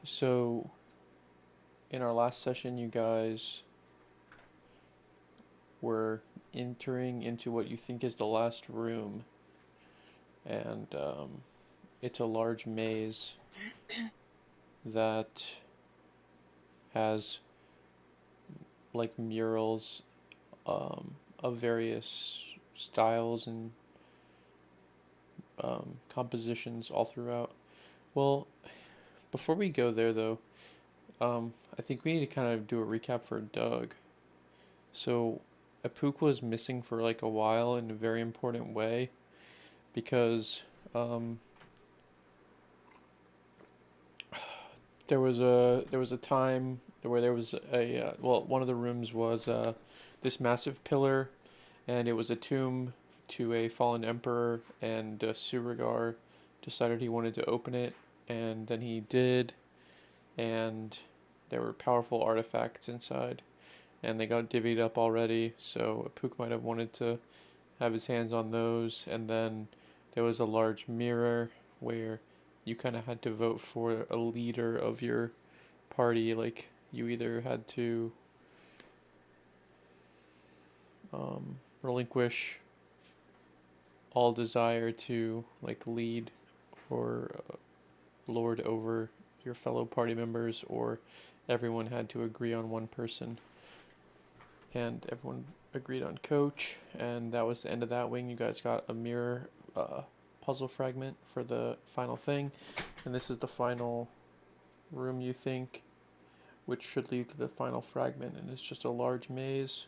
So, in our last session, you guys were entering into what you think is the last room, and it's a large maze that has like murals of various styles and compositions all throughout. Well, before we go there, though, I think we need to kind of do a recap for Doug. So, Apuk was missing for like a while in a very important way because um, there was a time where there was a one of the rooms was this massive pillar, and it was a tomb to a fallen emperor, and Surugar decided he wanted to open it, and then he did, and there were powerful artifacts inside, and they got divvied up already, so Apuk might have wanted to have his hands on those, and then there was a large mirror where you kind of had to vote for a leader of your party. Like you either had to relinquish all desire to like lead or lord over your fellow party members, or everyone had to agree on one person. And everyone agreed on coach, and that was the end of that wing. You guys got a mirror puzzle fragment for the final thing, and this is the final room you think, which should lead to the final fragment, and it's just a large maze.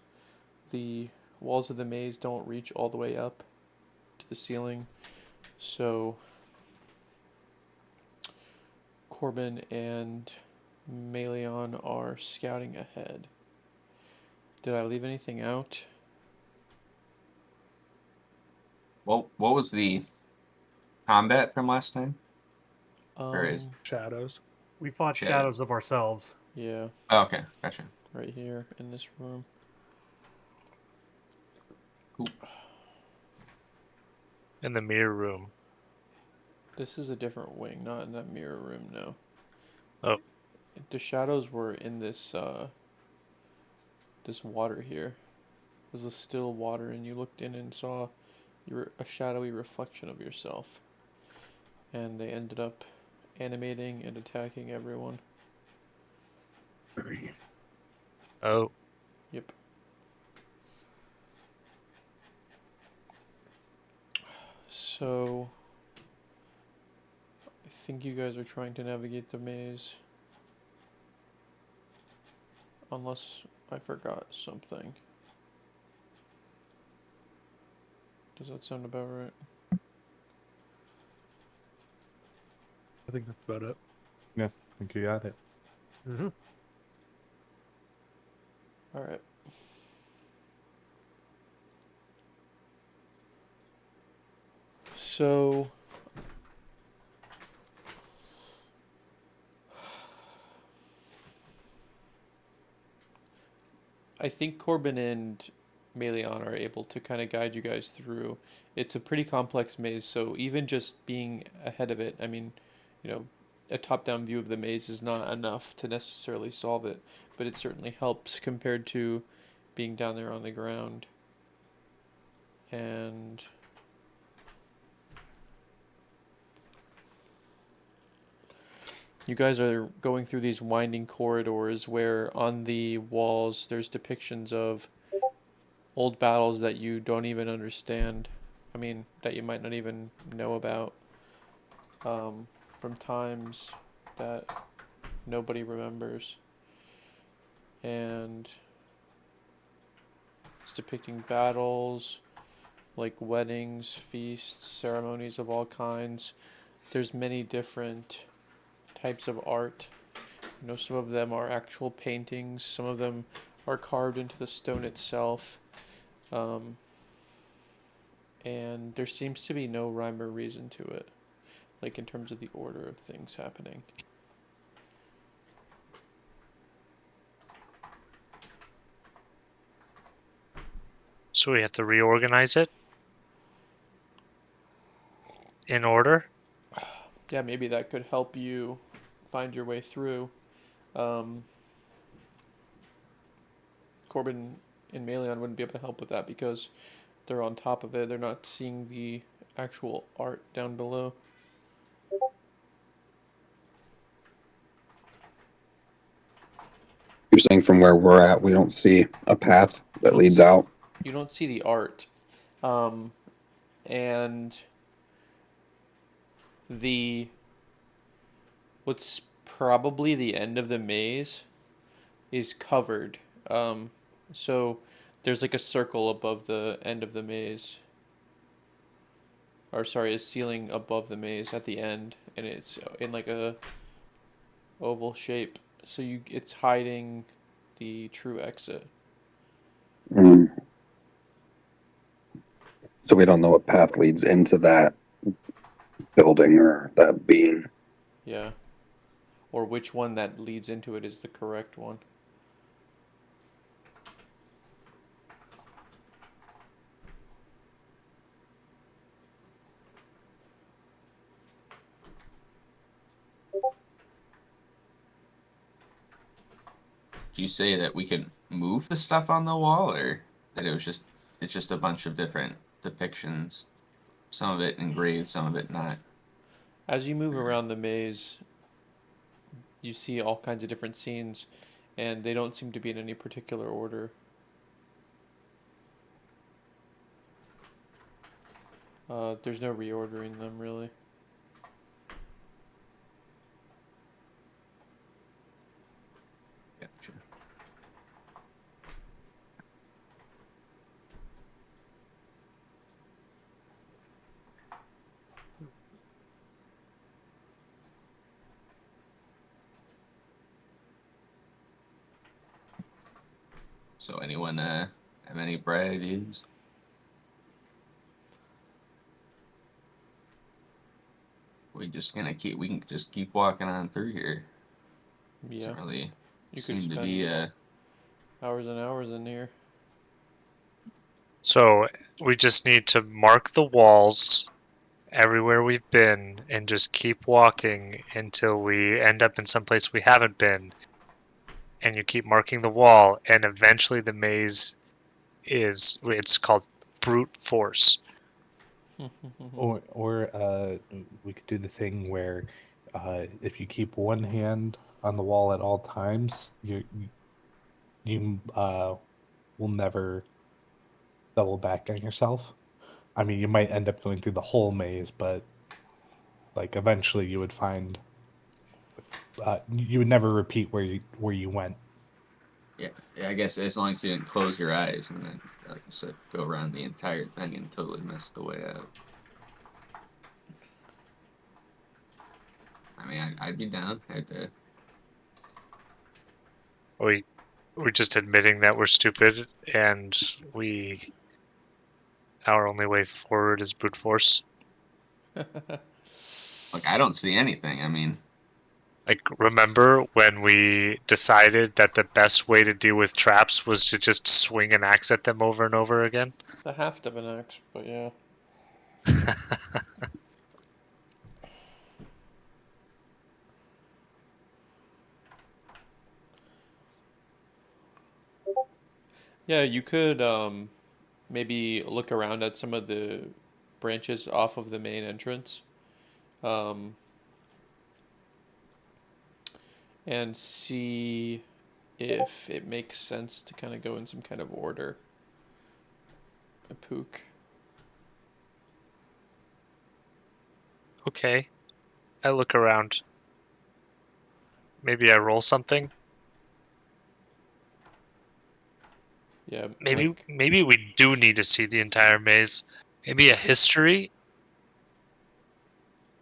The walls of the maze don't reach all the way up to the ceiling, so Corbin and Meleon are scouting ahead. Did I leave anything out? Well, what was the combat from last time? Or is Shadows. We fought Shadow? shadows of ourselves. Yeah, Oh, okay, gotcha. right here in this room. Cool. In the mirror room. This is a different wing, not in that mirror room, no. Oh. The shadows were in this this water here. It was a still water, and you looked in and saw a shadowy reflection of yourself. And they ended up animating and attacking everyone. Oh. Yep. So, I think you guys are trying to navigate the maze. Unless I forgot something. Does that sound about right? I think that's about it. Yeah, I think you got it. Mm-hmm. Alright. So, I think Corbin and Meleon are able to kind of guide you guys through. It's a pretty complex maze, so even just being ahead of it, I mean, you know, a top-down view of the maze is not enough to necessarily solve it, but it certainly helps compared to being down there on the ground. And you guys are going through these winding corridors where on the walls there's depictions of old battles that you don't even understand. I mean, that you might not even know about, from times that nobody remembers. And it's depicting battles, like weddings, feasts, ceremonies of all kinds. There's many different types of art. You know, some of them are actual paintings, some of them are carved into the stone itself. And there seems to be no rhyme or reason to it, like in terms of the order of things happening. So we have to reorganize it? In order? Yeah, maybe that could help you find your way through. Corbin and Melion wouldn't be able to help with that because they're on top of it. They're not seeing the actual art down below. You're saying from where we're at, we don't see a path that don't leads s- out. You don't see the art. And the what's probably the end of the maze is covered. So there's like a circle above the end of the maze. Or sorry, a ceiling above the maze at the end, and it's in like a oval shape. So it's hiding the true exit. Mm. So we don't know what path leads into that building or that being. Yeah. Or which one that leads into it is the correct one. Did you say that we could move the stuff on the wall, or that it's just a bunch of different depictions? Some of it engraved, some of it not. As you move around the maze, you see all kinds of different scenes, and they don't seem to be in any particular order. There's no reordering them, really. Yeah, sure. So anyone have any bright ideas? We can just keep walking on through here. Yeah. Doesn't really You could seem to spend be hours and hours in here. So we just need to mark the walls everywhere we've been and just keep walking until we end up in some place we haven't been. And you keep marking the wall, and eventually the maze it's called brute force. Or we could do the thing where if you keep one hand on the wall at all times, you will never double back on yourself. I mean, you might end up going through the whole maze, but like eventually you would find you would never repeat where you went. yeah. I guess as long as you didn't close your eyes and then, like I said, go around the entire thing and totally miss the way out. I mean, I'd be down. We're just admitting that we're stupid, and our only way forward is brute force. Like, I don't see anything. I mean, Like, remember when we decided that the best way to deal with traps was to just swing an axe at them over and over again? The haft of an axe, but yeah. Yeah, you could maybe look around at some of the branches off of the main entrance. Um, and see if it makes sense to kind of go in some kind of order. A pook. Okay. I look around. Maybe I roll something. Yeah, Maybe we do need to see the entire maze. Maybe a history.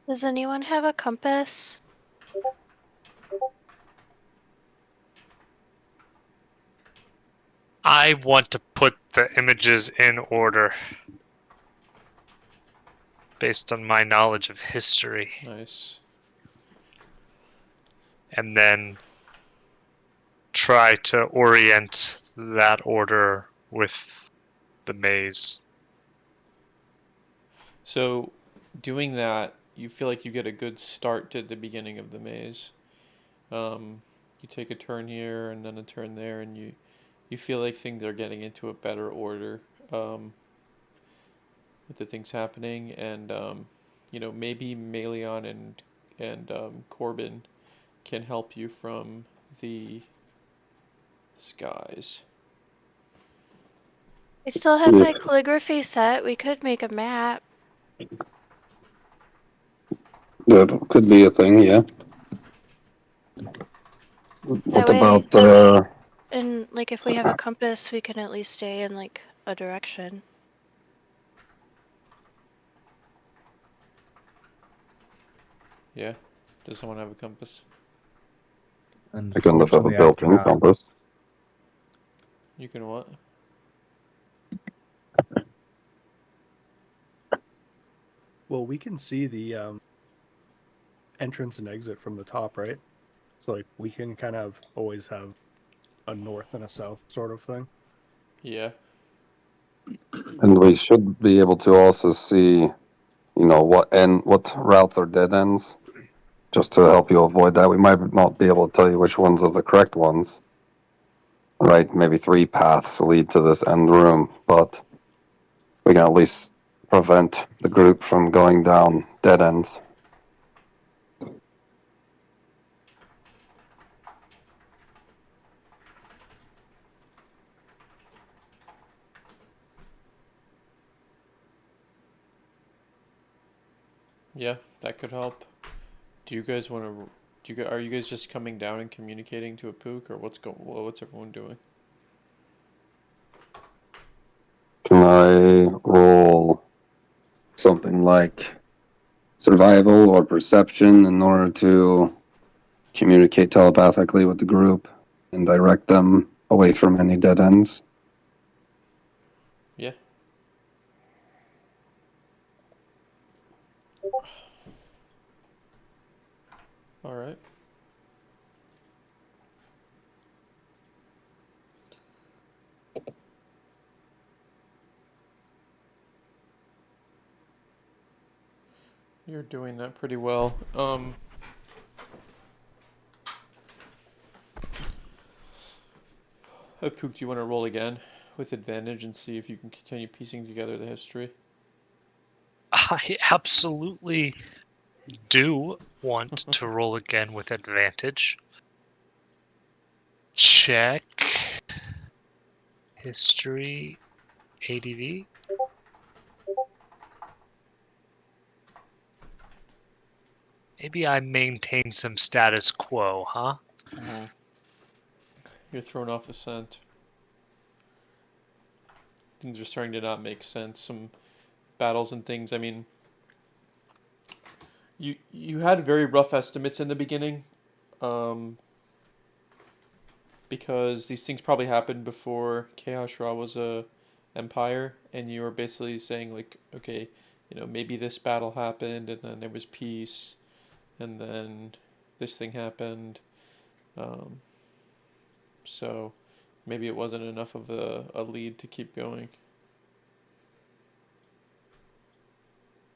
Does anyone have a compass? I want to put the images in order based on my knowledge of history, nice. and then try to orient that order with the maze. So, doing that, you feel like you get a good start to the beginning of the maze. You take a turn here and then a turn there, and you feel like things are getting into a better order with the things happening, and maybe Melion and Corbin can help you from the skies. I still have Yeah. my calligraphy set. We could make a map. That could be a thing, yeah. What That way, about, and like if we have a compass, we can at least stay in like a direction. Yeah. Does someone have a compass? And I can look up a unfortunately, after built-in that, compass. You can what? Well, we can see the entrance and exit from the top, right? So like we can kind of always have a north and a south sort of thing. Yeah. And we should be able to also see, what routes are dead ends. Just to help you avoid that. We might not be able to tell you which ones are the correct ones. Right, maybe 3 paths lead to this end room, but we can at least prevent the group from going down dead ends. Yeah, that could help. Do you guys want to? Are you guys just coming down and communicating to a Pook, or what's everyone doing? Can I roll something like survival or perception in order to communicate telepathically with the group and direct them away from any dead ends? Yeah. All right. You're doing that pretty well. Pook, do you want to roll again with advantage and see if you can continue piecing together the history? I absolutely do want to roll again with advantage. Check history ADV. Maybe I maintain some status quo, huh? You're thrown off the scent. Things are starting to not make sense. Some battles and things. I mean, you had very rough estimates in the beginning, because these things probably happened before Chaos Ra was a empire, and you were basically saying like, okay, maybe this battle happened, and then there was peace, and then this thing happened. So maybe it wasn't enough of a lead to keep going.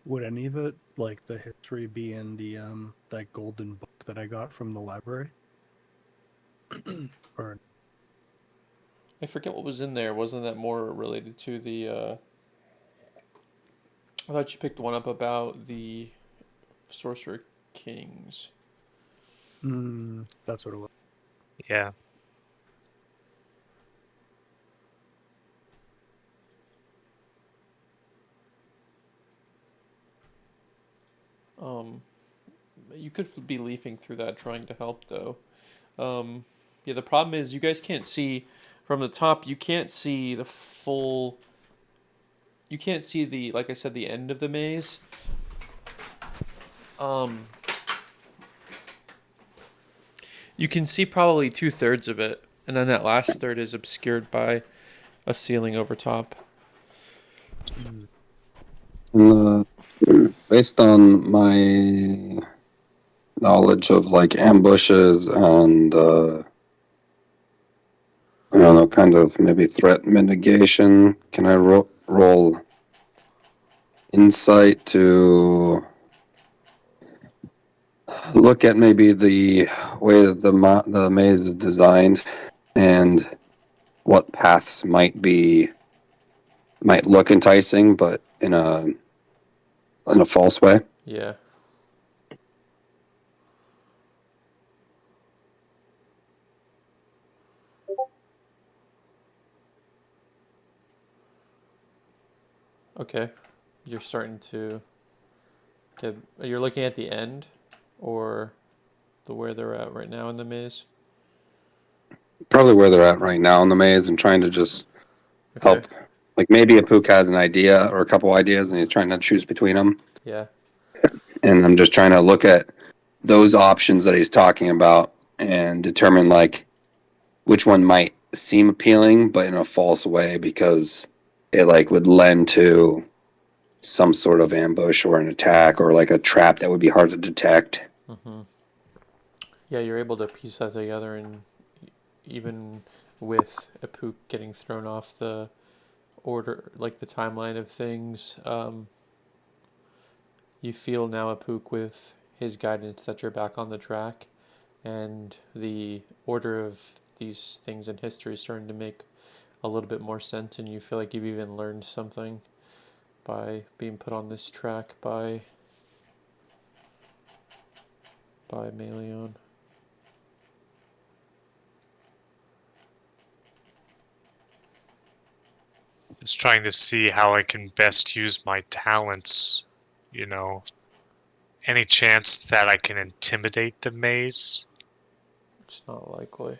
Would any of it, like the history, be in the that golden book that I got from the library? Or I forget what was in there. Wasn't that more related to the? I thought you picked one up about the Sorcerer Kings. that's what it was. Yeah. You could be leafing through that trying to help though. Yeah, the problem is you guys can't see from the top. You can't see the full. You can't see the, like I said, the end of the maze. You can see probably 2/3 of it, and then that last third is obscured by a ceiling over top. Based on my knowledge of like ambushes and I don't know, kind of maybe threat mitigation, can I roll insight to look at maybe the way that the maze is designed and what paths might look enticing, but in a false way. Yeah. Okay. You're starting to get. You're looking at the end, or the where they're at right now in the maze. Probably where they're at right now in the maze, and trying to just Okay. help. Like maybe Apook has an idea or a couple ideas, and he's trying to choose between them. Yeah. And I'm just trying to look at those options that he's talking about and determine like which one might seem appealing, but in a false way because it like would lend to some sort of ambush or an attack or like a trap that would be hard to detect. Mm-hmm. Yeah, you're able to piece that together, and even with Apook getting thrown off the order, like the timeline of things, you feel now Apook with his guidance that you're back on the track, and the order of these things in history is starting to make a little bit more sense, and you feel like you've even learned something by being put on this track by Melion. Just trying to see how I can best use my talents, you know. Any chance that I can intimidate the maze? It's not likely.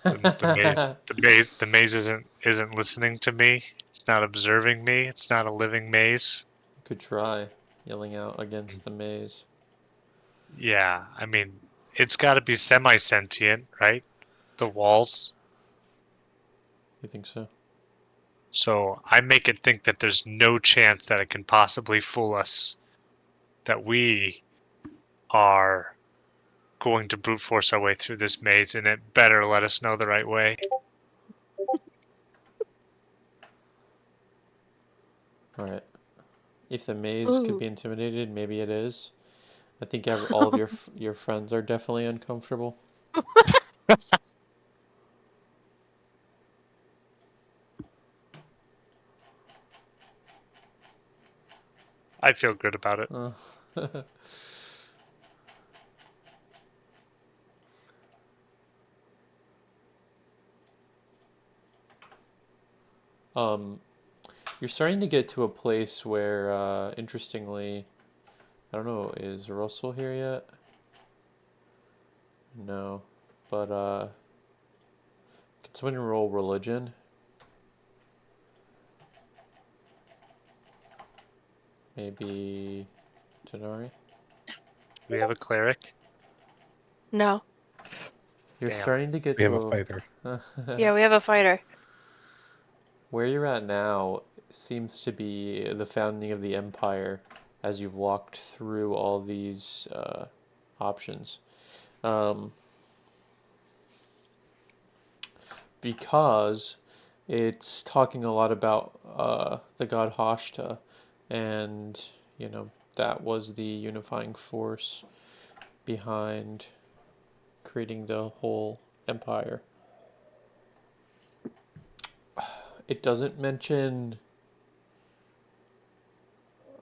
The maze isn't listening to me. It's not observing me. It's not a living maze. You could try yelling out against the maze. Yeah, I mean, it's got to be semi-sentient, right? The walls. You think so? So I make it think that there's no chance that it can possibly fool us. That we are going to brute force our way through this maze, and it better let us know the right way. Alright. If the maze could be intimidated, maybe it is. I think all of your friends are definitely uncomfortable. I feel good about it. You're starting to get to a place where, interestingly, I don't know, is Russell here yet? No, but can someone roll religion? Maybe Tenari? Do we have a cleric? No. You're Damn. starting to get We have to a fighter. Yeah, we have a fighter. Where you're at now seems to be the founding of the empire as you've walked through all these options. Because it's talking a lot about the god Hashta, and that was the unifying force behind creating the whole empire. It doesn't mention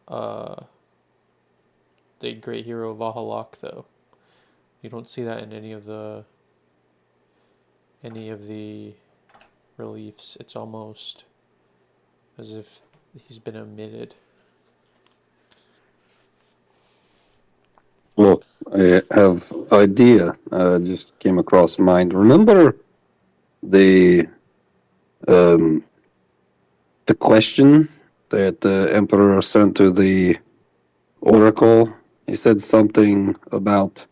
the great hero Vha'alak, though. You don't see that in any of the reliefs. It's almost as if he's been omitted. Well, I have idea. Just came across mind. Remember the the question that the emperor sent to the oracle? He said something about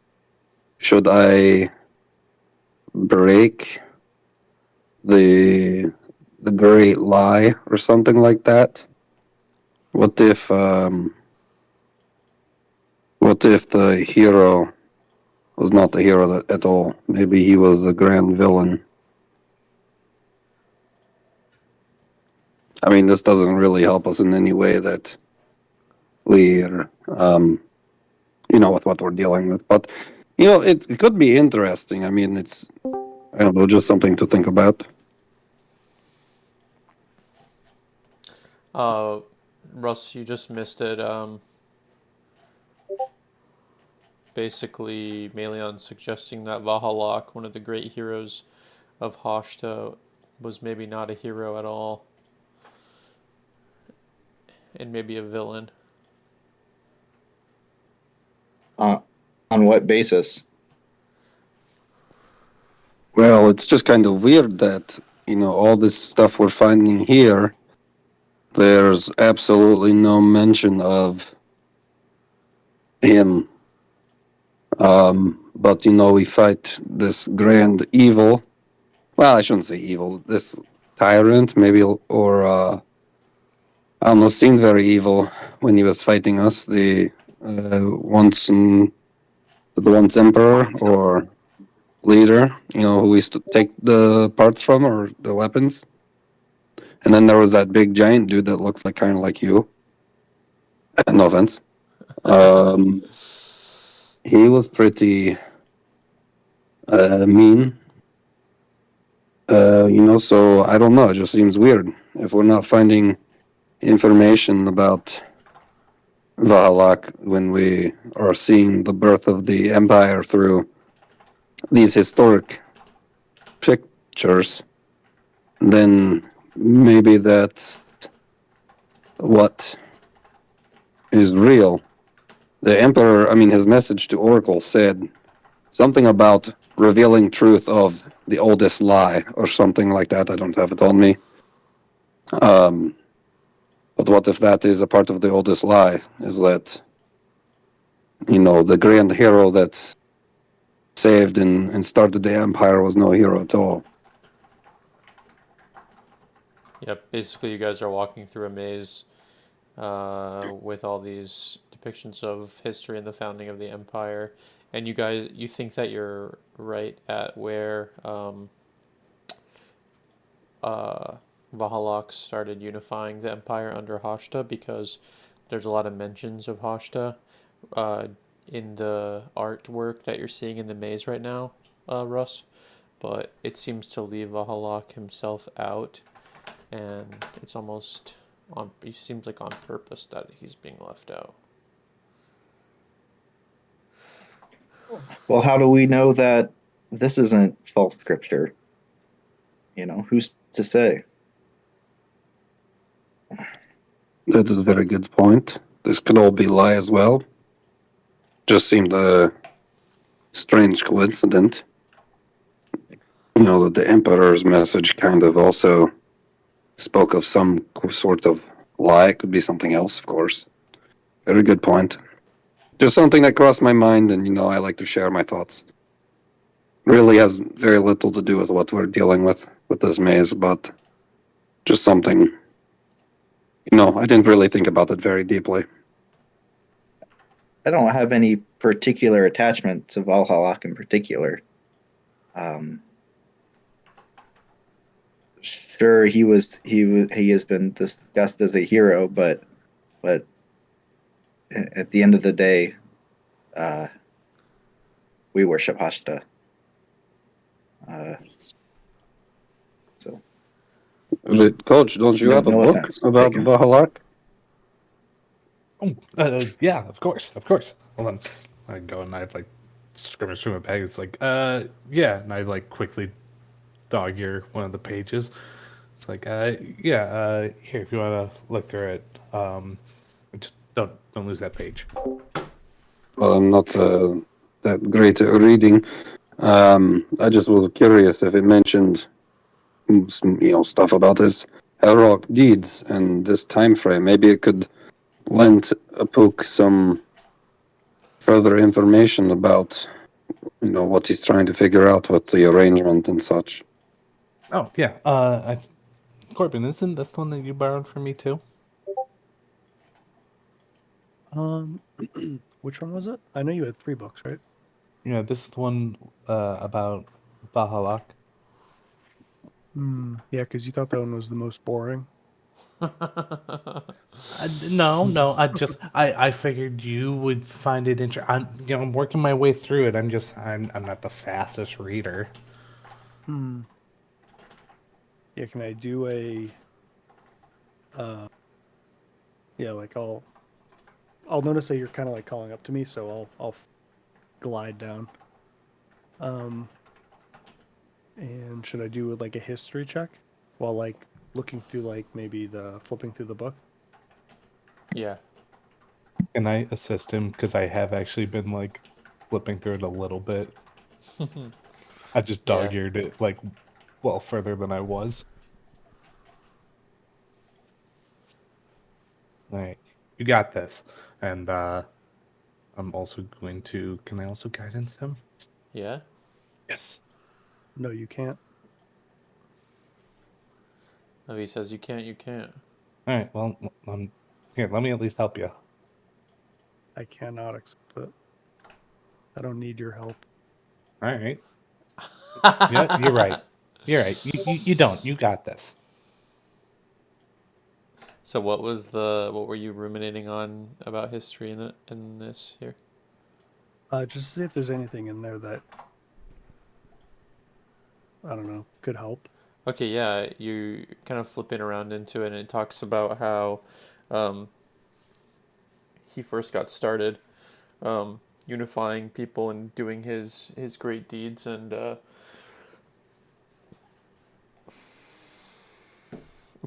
should I break the great lie or something like that? What if the hero was not the hero at all? Maybe he was the grand villain. I mean, this doesn't really help us in any way that we are with what we're dealing with. But it could be interesting. I mean, it's, I don't know, just something to think about. Russ, you just missed it. Basically, Melion suggesting that Vha'alak, one of the great heroes of Hashta, was maybe not a hero at all, and maybe a villain. On what basis? Well, it's just kind of weird that, all this stuff we're finding here, there's absolutely no mention of him. But, we fight this grand evil. Well, I shouldn't say evil. This tyrant, maybe, or, I don't know, seemed very evil when he was fighting us. The once emperor or leader, who we used to take the parts from or the weapons. And then there was that big giant dude that looked like kind of like you. No offense. He was pretty mean. So I don't know. It just seems weird if we're not finding information about Vha'alak when we are seeing the birth of the empire through these historic pictures. Then maybe that's what is real. The emperor, I mean, his message to Oracle said something about revealing truth of the oldest lie or something like that. I don't have it on me. But what if that is a part of the oldest lie? Is that, the grand hero that saved and started the empire was no hero at all? Yep, basically you guys are walking through a maze with all these depictions of history and the founding of the empire, and you think that you're right at where Vha'alak started unifying the empire under Hashta, because there's a lot of mentions of Hashta in the artwork that you're seeing in the maze right now, Russ, but it seems to leave Vha'alak himself out, and it's almost it seems like on purpose that he's being left out. Well, how do we know that this isn't false scripture? Who's to say? That is a very good point. This could all be lie as well. Just seemed a strange coincidence. That the emperor's message kind of also spoke of some sort of lie. It could be something else, of course. Very good point. Just something that crossed my mind, and I like to share my thoughts. Really has very little to do with what we're dealing with this maze, but just something. I didn't really think about it very deeply. I don't have any particular attachment to Vha'alak in particular. Sure, he has been discussed as a hero, but at the end of the day, we worship Hashta. So, Coach, don't you have a no book offense about taken. Vha'alak? Yeah, of course. Hold on. I go and I scrimmage through my bag. It's yeah, and I quickly dog ear one of the pages. It's yeah, here if you want to look through it. Just don't lose that page. Well, I'm not that great at reading. I just was curious if it mentioned some, stuff about his heroic deeds and this time frame. Maybe it could lend Apuk some further information about, what he's trying to figure out with the arrangement and such. Oh yeah, Corbin, isn't this the one that you borrowed from me too? Which one was it? I know you had 3 books, right? Yeah, this is the one about Vha'alak. Yeah, because you thought that one was the most boring. No. I figured you would find it interesting. I'm working my way through it. I'm not the fastest reader. Hmm. Yeah, can I do a yeah, like I'll notice that you're kind of like calling up to me, so I'll glide down. And should I do like a history check while like looking through like maybe the flipping through the book? Yeah. Can I assist him? Because I have actually been like flipping through it a little bit. I just Yeah. dog-eared it like well further than I was. All right, you got this. And I'm also going to. Can I also guidance him? Yeah. Yes. No, you can't. If he says you can't, you can't. All right. Well, here. Let me at least help you. I cannot accept it. I don't need your help. All right. Yeah, you're right. You're right. You don't. You got this. So what were you ruminating on about history in this here? Just see if there's anything in there that I don't know could help. Okay, yeah, you kind of flipping around into it, and it talks about how um, he first got started unifying people and doing his great deeds, and it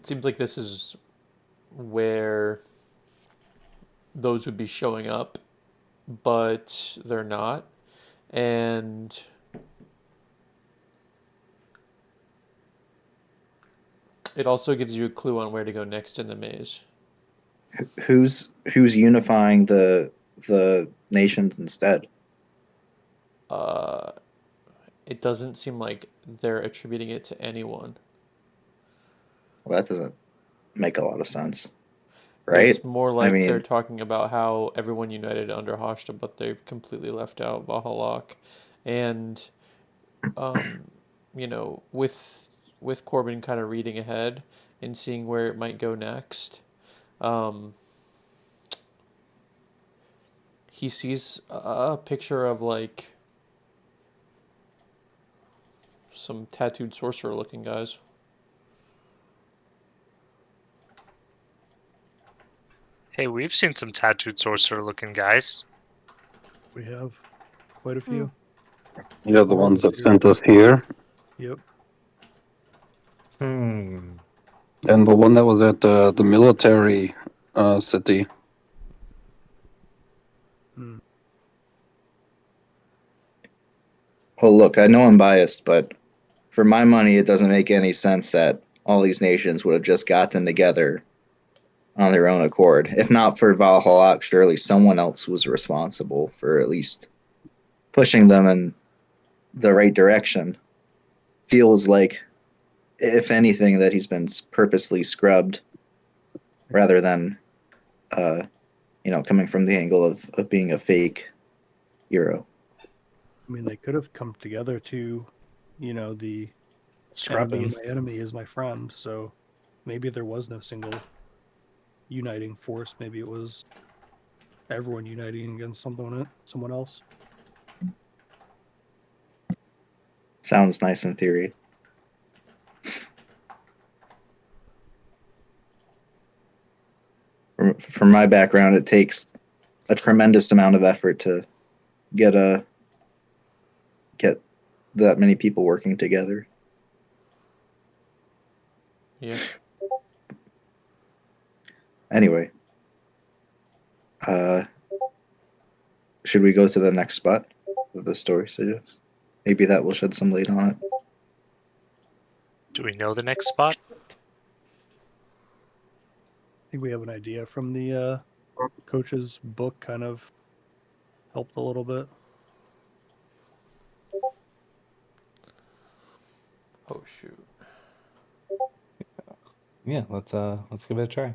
seems like this is where those would be showing up, but they're not, and it also gives you a clue on where to go next in the maze. Who's unifying the nations instead? Uh, it doesn't seem like they're attributing it to anyone. Well, that doesn't make a lot of sense, It's right? more I like they're mean, talking about how everyone united under Hashta, but they've completely left out Vha'alak. And with Corbin kind of reading ahead and seeing where it might go next, um, he sees a picture of like some tattooed sorcerer looking guys. Hey, we've seen some tattooed sorcerer looking guys. We have quite a Hmm. few. You're the All of ones that us here. sent us here. Yep. Hmm. And the one that was at the military city. Hmm. well, look, I know I'm biased, but for my money, it doesn't make any sense that all these nations would have just gotten together on their own accord. If not for Valhalla, surely someone else was responsible for at least pushing them in the right direction. Feels like, if anything, that he's been purposely scrubbed rather than, uh, coming from the angle of being a fake hero. I mean, they could have come together to, the Scrub enemy him. of my enemy is my friend. So maybe there was no single uniting force. Maybe it was everyone uniting against someone else. Sounds nice in theory. From my background, it takes a tremendous amount of effort to get get that many people working together. Yeah. Anyway, should we go to the next spot that the story suggests? Maybe that will shed some light on it. Do we know the next spot? I think we have an idea from the coach's book, kind of helped a little bit. Oh shoot. Yeah, let's give it a try.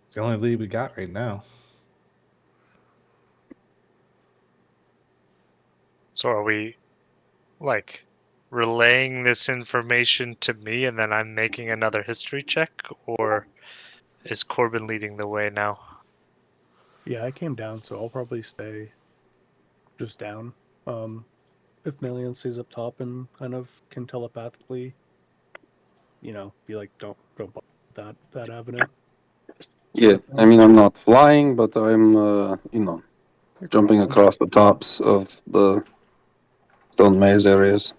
It's the only lead we got right now. So are we, like, relaying this information to me and then I'm making another history check, or is Corbin leading the way now? Yeah, I came down, so I'll probably stay just down. If Million stays up top and kind of can telepathically, be like, don't bother that avenue. Yeah, I mean, I'm not flying, but I'm, You're jumping crawling. across the tops of the stone maze areas.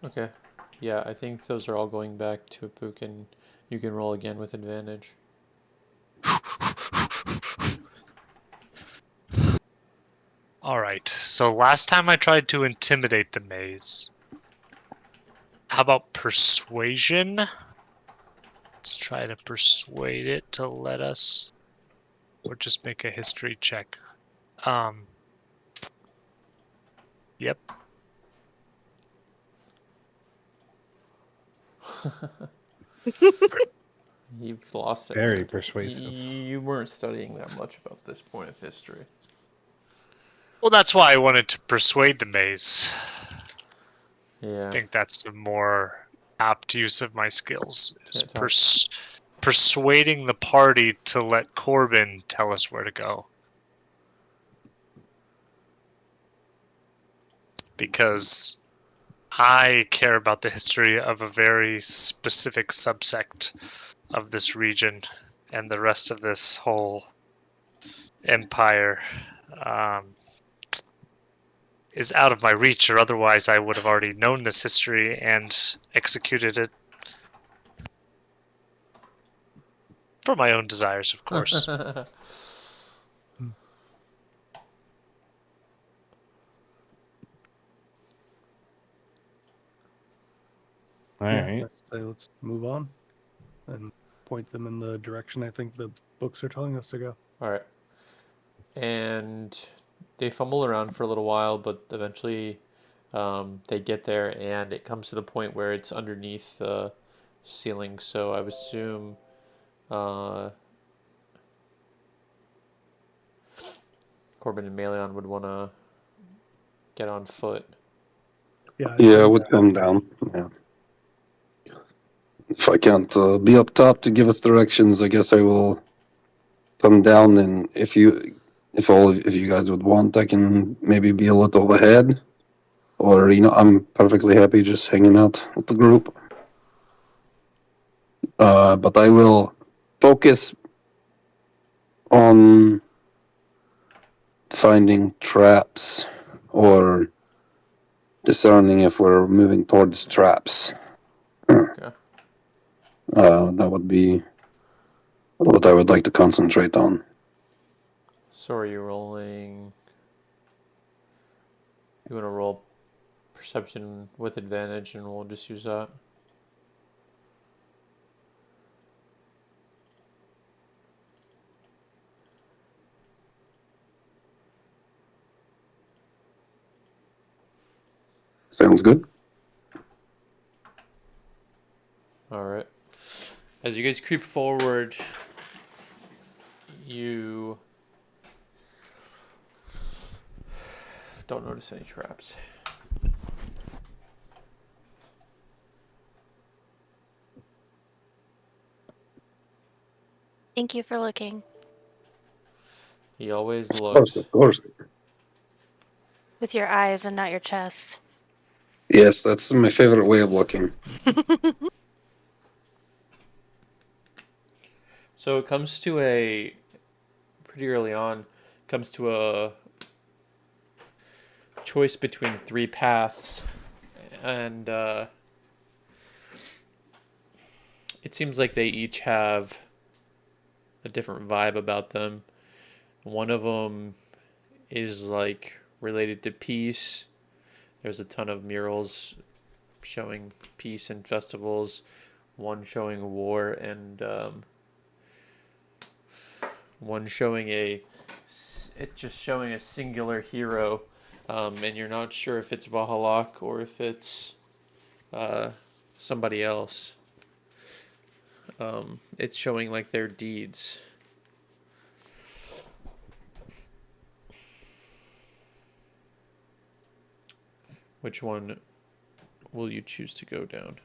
Okay. Yeah, I think those are all going back to Apuk, and you can roll again with advantage. Alright, so last time I tried to intimidate the maze. How about persuasion? Let's try to persuade it to let us, or just make a history check. Yep. You've lost it. Very Man. persuasive. You weren't studying that much about this point of history. Well, that's why I wanted to persuade the maze. Yeah. I think that's a more apt use of my skills. Is Can't talk. persuading the party to let Corbin tell us where to go. Because I care about the history of a very specific subsect of this region, and the rest of this whole empire is out of my reach, or otherwise I would have already known this history and executed it for my own desires, of course. All Yeah, right. let's say let's move on and point them in the direction I think the books are telling us to go. All right. And they fumble around for a little while, but eventually they get there, and it comes to the point where it's underneath the ceiling. So I would assume Corbin and Melion would want to get on foot. Yeah, Yeah, I would come down. Yeah. If I can't be up top to give us directions, I guess I will come down. And if you guys would want, I can maybe be a little ahead, or I'm perfectly happy just hanging out with the group. But I will focus on finding traps or discerning if we're moving towards traps. Okay. That would be what I would like to concentrate on. So are you rolling? You want to roll perception with advantage, and we'll just use that. Sounds good. All right. As you guys creep forward, you don't notice any traps. Thank you for looking He always Of course, looks. of course. with your eyes and not your chest. Yes, that's my favorite way of looking. So it comes to pretty early on, comes to a choice between three paths, and it seems like they each have a different vibe about them. One of them is like related to peace. There's a ton of murals showing peace and festivals. One showing war, and one showing it's just showing a singular hero, and you're not sure if it's Vha'alak or if it's somebody else. It's showing like their deeds. Which one will you choose to go down?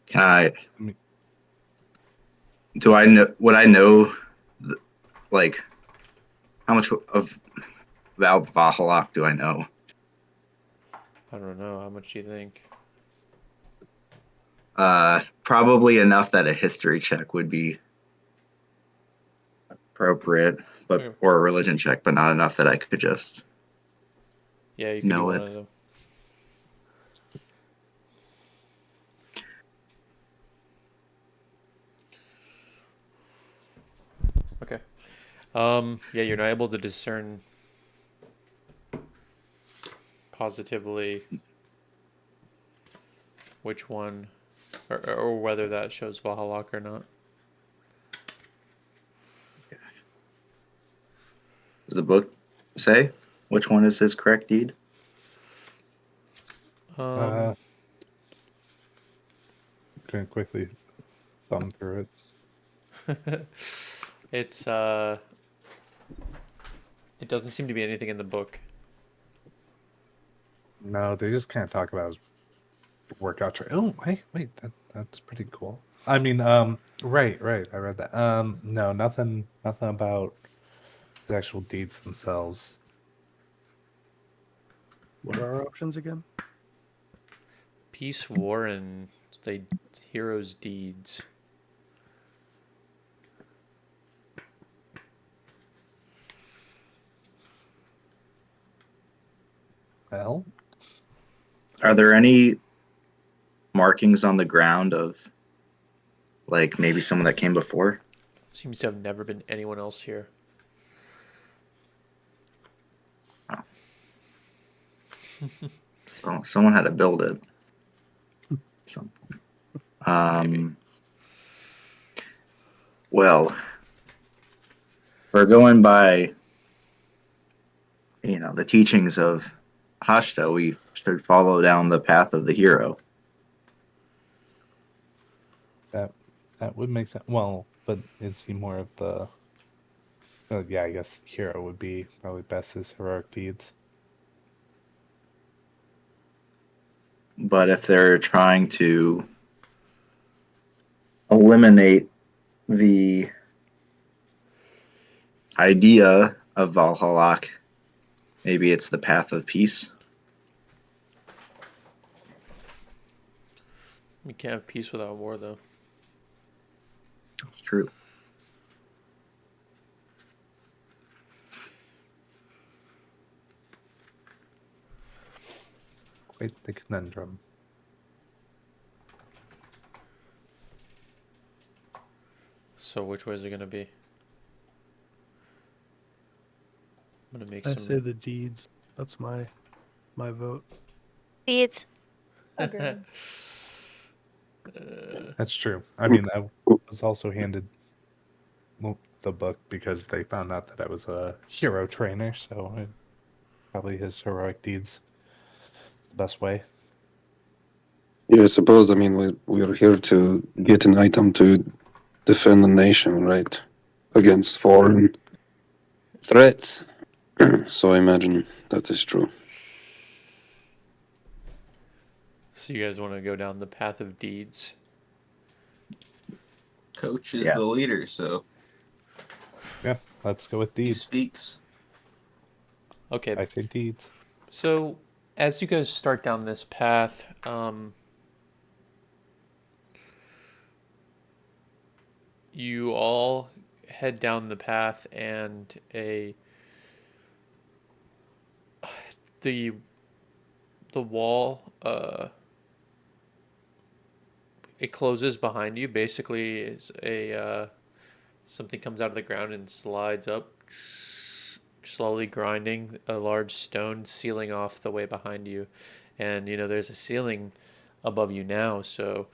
Can I? Me- Do I know? Would I know? Like, how much of about Vha'alak do I know? I don't know. How much do you think? Probably enough that a history check would be appropriate, but Okay. or a religion check, but not enough that I could just Yeah, you could do know one it. of them. Okay. Yeah, you're not able to discern positively which one, or whether that shows Vha'alak or not. Does the book say which one is his correct deed? Gonna quickly thumb through it. It's it doesn't seem to be anything in the book. No, they just kind of talk about his workout. Oh, wait, that's pretty cool. I mean, right, I read that. No, nothing about the actual deeds themselves. What are our options again? Peace, war, and the hero's deeds. Well, Are there any markings on the ground of like maybe someone that came before? Seems to have never been anyone else here. So someone had to build it. So, Maybe. well, we're going by the teachings of Hashta. We should follow down the path of the hero. that would make sense. Well, but is he more of the? Yeah, I guess hero would be probably best his heroic deeds. But if they're trying to eliminate the idea of Valhalla, maybe it's the path of peace. We can't have peace without war, though. It's true. Quite the conundrum. So which way is it gonna be? I'm gonna make I some. say the deeds. That's my vote. Deeds. Uh, That's true. I mean, I was also handed the book because they found out that I was a hero trainer, so probably his heroic deeds is the best way. Yeah, I suppose. I mean, we're here to get an item to defend the nation, right, against foreign threats. So I imagine that is true. So you guys want to go down the path of deeds? Coach is Yeah. the leader, so Yeah, let's go with he deeds. speaks. Okay. I say deeds. So as you guys start down this path, you all head down the path, and the wall it closes behind you. Basically, is something comes out of the ground and slides up, slowly grinding a large stone, sealing off the way behind you. And there's a ceiling above you now, so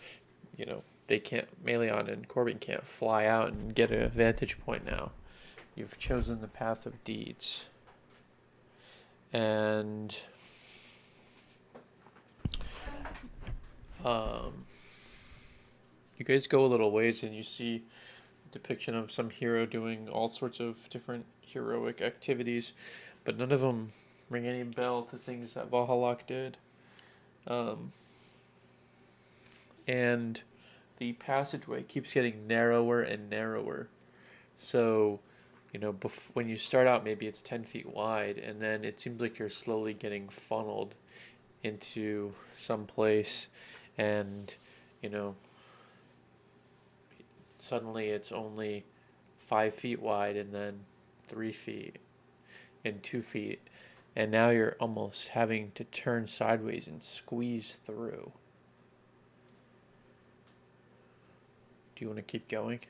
they can't. Meleon and Corbin can't fly out and get a vantage point now. You've chosen the path of deeds, and you guys go a little ways and you see a depiction of some hero doing all sorts of different heroic activities, but none of them ring any bell to things that Vha'alak did. And the passageway keeps getting narrower and narrower. So, when you start out, maybe it's 10 feet wide, and then it seems like you're slowly getting funneled into some place, and, suddenly it's only 5 feet wide, and then 3 feet, and 2 feet, and now you're almost having to turn sideways and squeeze through. Do you want to keep going?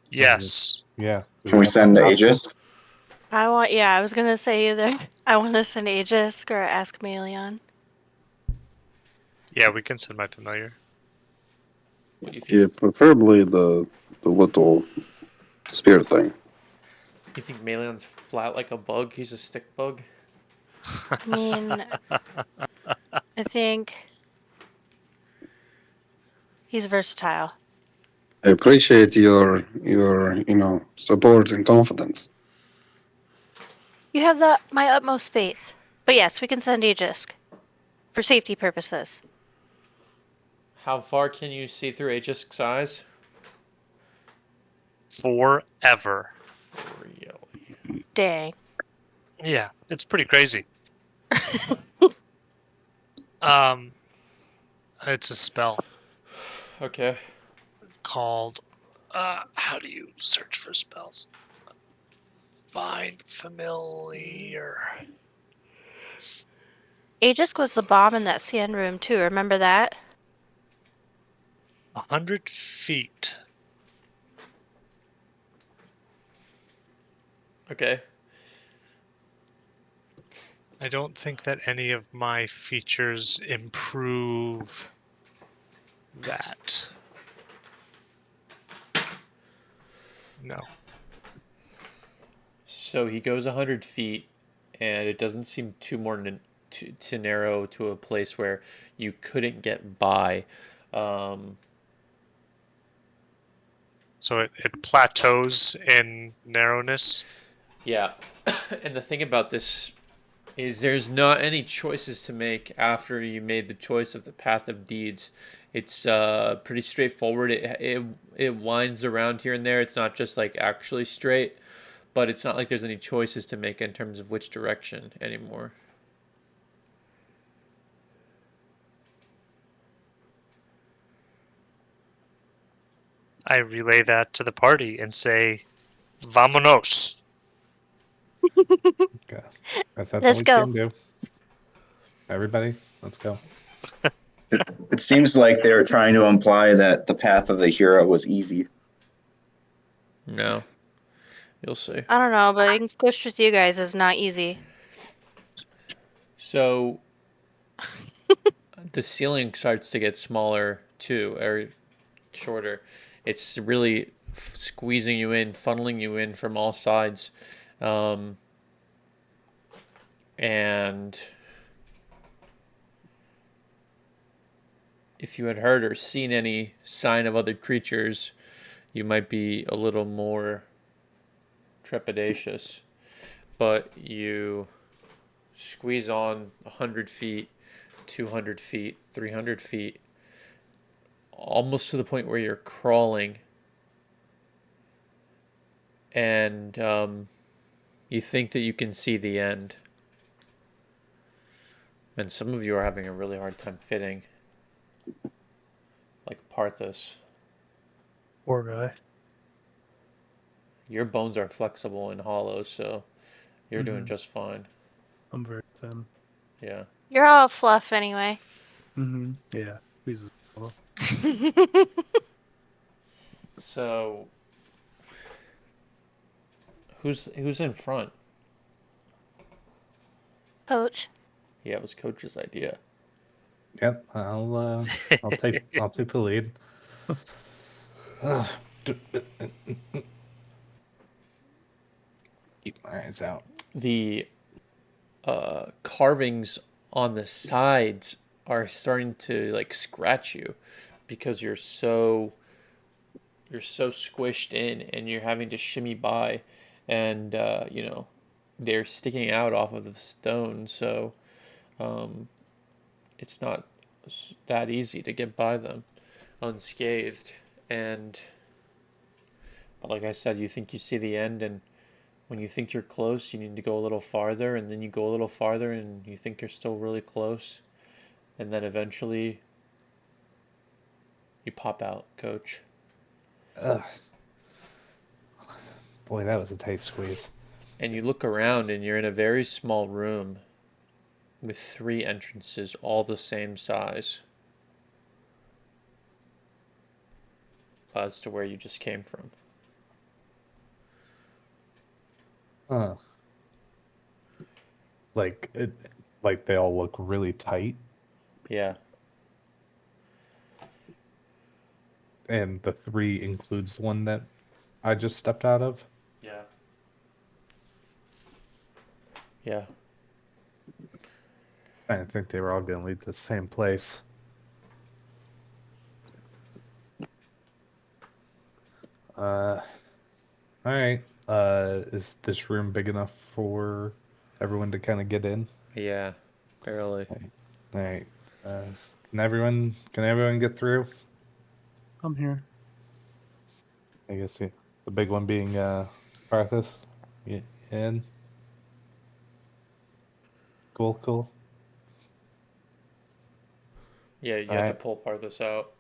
Yes. Yeah. Can we send Aegis? I was gonna say either. I want to send Aegis or ask Melion. Yeah, we can send my familiar. What do you think? Yeah, preferably the little spear thing. You think Melion's flat like a bug? He's a stick bug? I mean, I think he's versatile. I appreciate your support and confidence. You have my utmost faith. But yes, we can send Aegis for safety purposes. How far can you see through Aegis's eyes? Forever. Really? Dang. Yeah, it's pretty crazy. It's a spell Okay. called. How do you search for spells? Find familiar. Aegis was the bomb in that CN room too. Remember that? 100 feet. Okay. I don't think that any of my features improve that. No. So he goes 100 feet, and it doesn't seem too narrow to a place where you couldn't get by. So it plateaus in narrowness. Yeah. And the thing about this is there's not any choices to make after you made the choice of the path of deeds. It's pretty straightforward. It winds around here and there. It's not just like actually straight, but it's not like there's any choices to make in terms of which direction anymore. I relay that to the party and say, "Vamonos." Okay. That's all Let's we go. can do. Everybody, let's go. It seems like they're trying to imply that the path of the hero was easy. No. You'll see. I don't know, but getting squished with you guys is not easy. So the ceiling starts to get smaller too, or shorter. It's really squeezing you in, funneling you in from all sides. And if you had heard or seen any sign of other creatures, you might be a little more trepidatious. But you squeeze on 100 feet, 200 feet, 300 feet, almost to the point where you're crawling. And you think that you can see the end. And some of you are having a really hard time fitting. Like Parthas. Poor guy. Your bones are flexible and hollow, so you're doing just fine. I'm very thin. Yeah. You're all fluff anyway. Mm-hmm. Yeah. He's So who's in front? Coach. Yeah, it was Coach's idea. Yep, I'll take the lead. Keep my eyes out. The carvings on the sides are starting to like scratch you because you're so squished in and you're having to shimmy by, and they're sticking out off of the stone, so it's not that easy to get by them unscathed. And but like I said, you think you see the end, and when you think you're close, you need to go a little farther, and then you go a little farther, and you think you're still really close, and then eventually you pop out, Coach. Ugh. Boy, that was a tight squeeze. And you look around, and you're in a very small room with 3 entrances, all the same size as to where you just came from. Huh. Like they all look really tight, Yeah. and the 3 includes the one that I just stepped out of. Yeah. Yeah. I didn't think they were all going to lead to the same place. All right. Is this room big enough for everyone to kind of get in? Yeah. Barely. All right. Can everyone get through? I'm here. I guess the big one being Parthas. Yeah, in. Cool. Yeah, you have to Alright. pull Parthas out.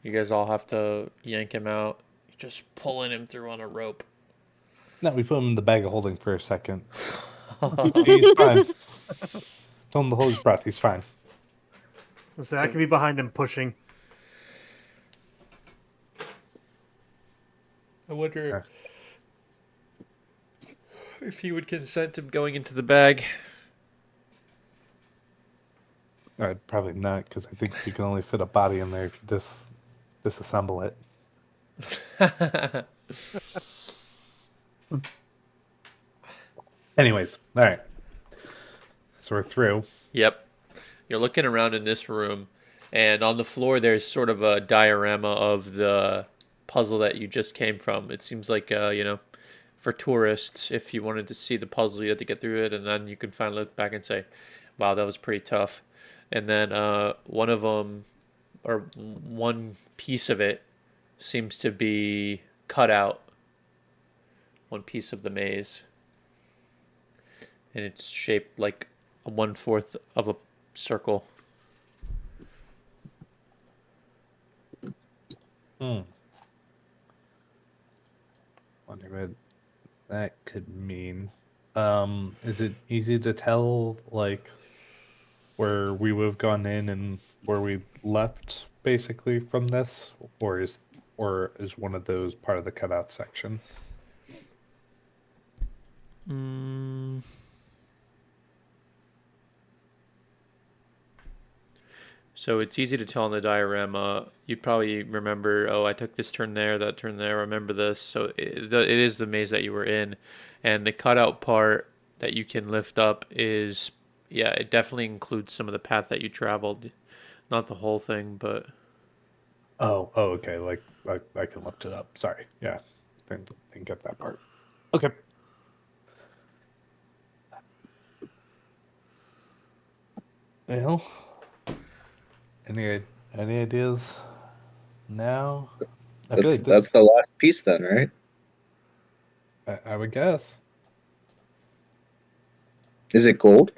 You guys all have to yank him out. You're just pulling him through on a rope. No, we put him in the bag of holding for a second. He's fine. Tell him to hold his breath. He's fine. So I can be behind him pushing. I wonder if he would consent to going into the bag. Probably not, because I think you can only fit a body in there if you disassemble it. Anyways, all right. So we're through. Yep. You're looking around in this room, and on the floor there's sort of a diorama of the puzzle that you just came from. It seems like, for tourists, if you wanted to see the puzzle, you had to get through it, and then you can finally look back and say, wow, that was pretty tough. And then one of them, or one piece of it, seems to be cut out. One piece of the maze. And it's shaped like a 1/4 of a circle. Wonder what that could mean. Is it easy to tell, like, where we would have gone in and where we left, basically, from this? Or is one of those part of the cutout section? So it's easy to tell in the diorama. You'd probably remember, oh, I took this turn there, that turn there, remember this. So it is the maze that you were in. And the cutout part that you can lift up is, yeah, it definitely includes some of the path that you traveled. Not the whole thing, but... Oh, okay. Like, I can lift it up. Sorry. Yeah. Didn't get that part. Okay. Well, any ideas now? I feel like That's the last piece then, right? I would guess. Is it gold?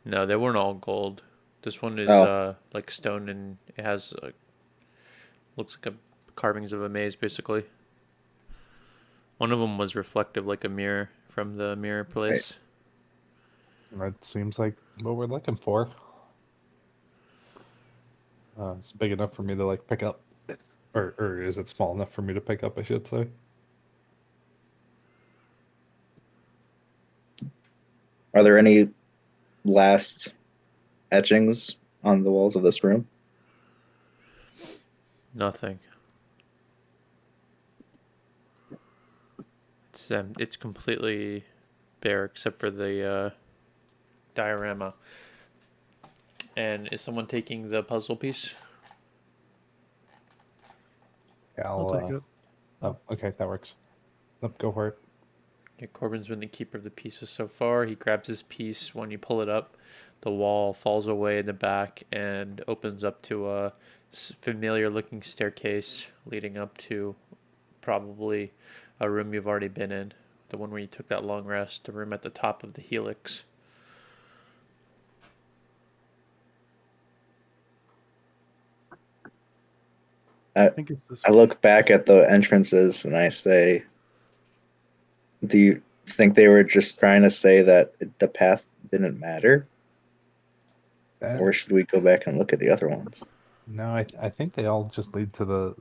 No, they weren't all gold. This one is like stone, and it has looks like carvings of a maze, basically. One of them was reflective, like a mirror from the mirror place. Right. That seems like what we're looking for. It's big enough for me to like pick up, or is it small enough for me to pick up? I should say. Are there any last etchings on the walls of this room? Nothing. It's completely bare except for the diorama. And is someone taking the puzzle piece? Yeah, I'll take it. Oh, okay, that works. Nope, go for it. Yeah, Corbin's been the keeper of the pieces so far. He grabs his piece. When you pull it up, the wall falls away in the back and opens up to a familiar-looking staircase leading up to probably a room you've already been in. The one where you took that long rest. The room at the top of the helix. I think it's this. I look back at the entrances and I say, do you think they were just trying to say that the path didn't matter? Or should we go back and look at the other ones? No, I think they all just lead to the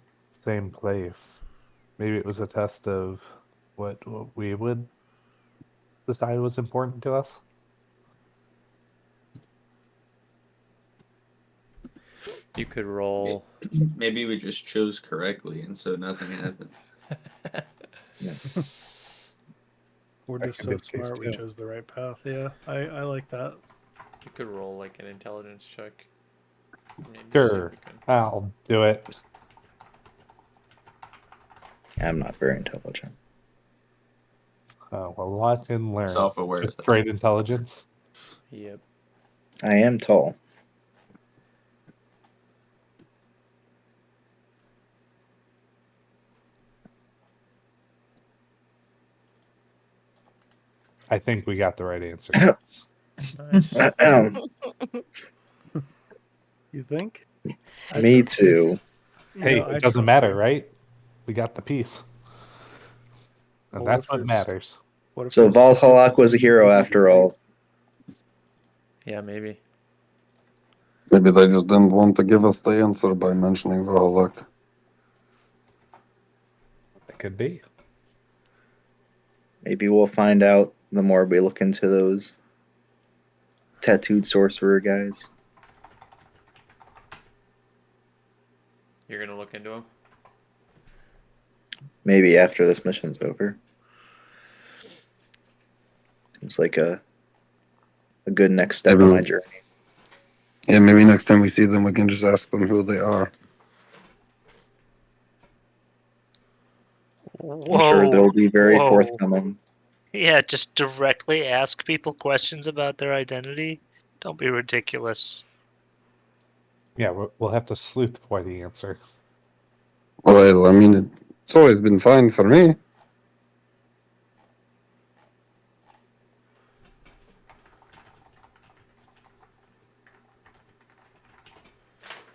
same place. Maybe it was a test of what we would decide was important to us. You could roll. Maybe we just chose correctly, and so nothing happened. We're That just could be so the case, smart we too. chose the right path. Yeah, I like that. You could roll like an intelligence check. Maybe see if Sure, you can- I'll do it. I'm not very intelligent. Well, watch and learn. Self-aware, Just though. straight intelligence. Yep. I am tall. I think we got the right answer. Nice. You think? Me too. Hey, I it doesn't trust matter, you. right? We got the piece. And Well, that's what matters. What if So there's- Vha'alak was a hero after all. Yeah, maybe. Maybe they just didn't want to give us the answer by mentioning Vha'alak. It could be. Maybe we'll find out the more we look into those tattooed sorcerer guys. You're gonna look into him. Maybe after this mission's over. Seems like a good next step on my journey. Yeah, maybe next time we see them, we can just ask them who they are. Whoa. I'm sure they'll be very whoa. forthcoming. Yeah, just directly ask people questions about their identity. Don't be ridiculous. Yeah, we'll have to sleuth for the answer. Well, I mean, it's always been fine for me.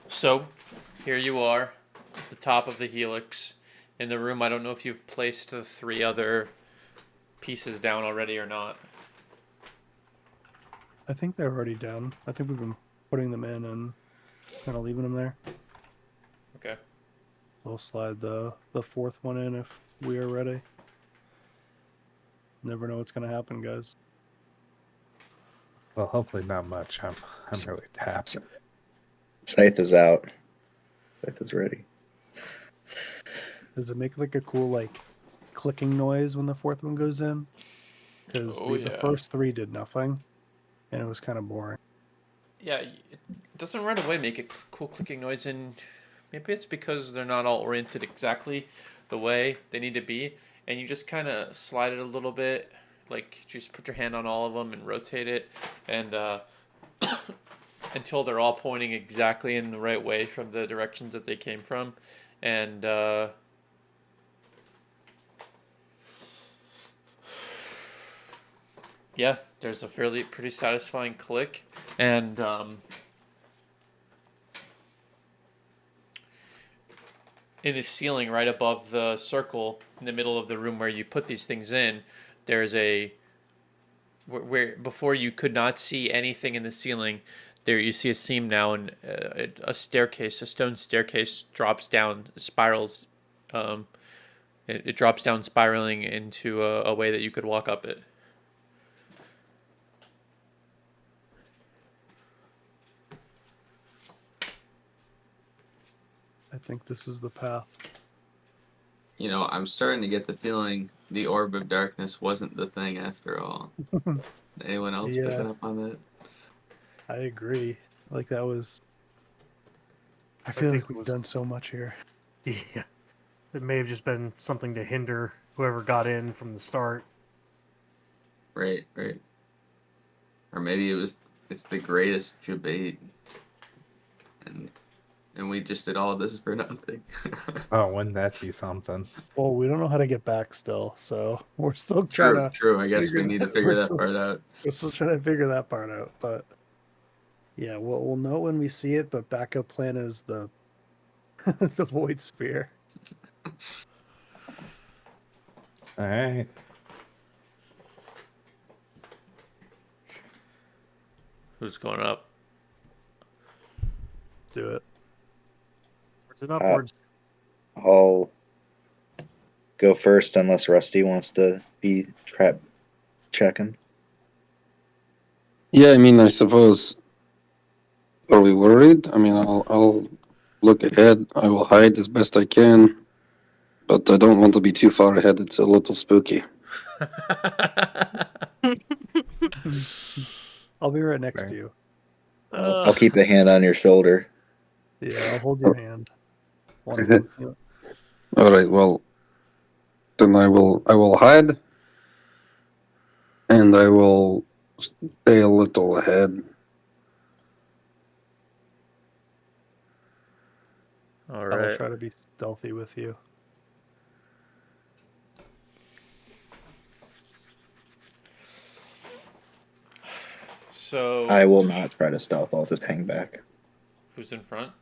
So, here you are, at the top of the helix. In the room, I don't know if you've placed the 3 other pieces down already or not. I think they're already down. I think we've been putting them in and kind of leaving them there. Okay. We'll slide the 4th one in if we are ready. Never know what's gonna happen, guys. Well, hopefully not much. I'm really tapped. Scythe is out. Scythe is ready. Does it make like a cool like clicking noise when the 4th one goes in? Because Oh, the yeah. first 3 did nothing, and it was kind of boring. Yeah, it doesn't right away make a cool clicking noise, and maybe it's because they're not all oriented exactly the way they need to be, and you just kind of slide it a little bit, like just put your hand on all of them and rotate it, and until they're all pointing exactly in the right way from the directions that they came from, and yeah, there's a pretty satisfying click, and in the ceiling right above the circle in the middle of the room where you put these things in, there's a where before you could not see anything in the ceiling. There you see a seam now, and a staircase, a stone staircase, drops down, spirals. It drops down, spiraling into a way that you could walk up it. I think this is the path. You know, I'm starting to get the feeling the orb of darkness wasn't the thing after all. Anyone else Yeah. picking up on that? I agree. Like that was. I I feel think like it we've was- done so much here. Yeah. It may have just been something to hinder whoever got in from the start. Right, right. Or maybe it's the greatest debate, and we just did all of this for nothing. Oh, wouldn't that be something? Well, we don't know how to get back still, so we're still trying True, to true. I guess we figure need to that. figure that part out. We're still trying to figure that part out, but yeah, we'll know when we see it. But backup plan is the the void sphere. All right. Who's going up? Let's do it. Upwards and upwards. I'll go first unless Rusty wants to be trap checking. Yeah, I mean, I suppose. Are we worried? I mean, I'll look ahead. I will hide as best I can, but I don't want to be too far ahead. It's a little spooky. I'll be right next Okay. to you. I'll keep a hand on your shoulder. Yeah, I'll hold your hand. One of Okay. them. Yeah. All right. Well, then I will hide, and I will stay a little ahead. All I'll right. try to be stealthy with you. So I will not try to stealth. I'll just hang back. who's in front?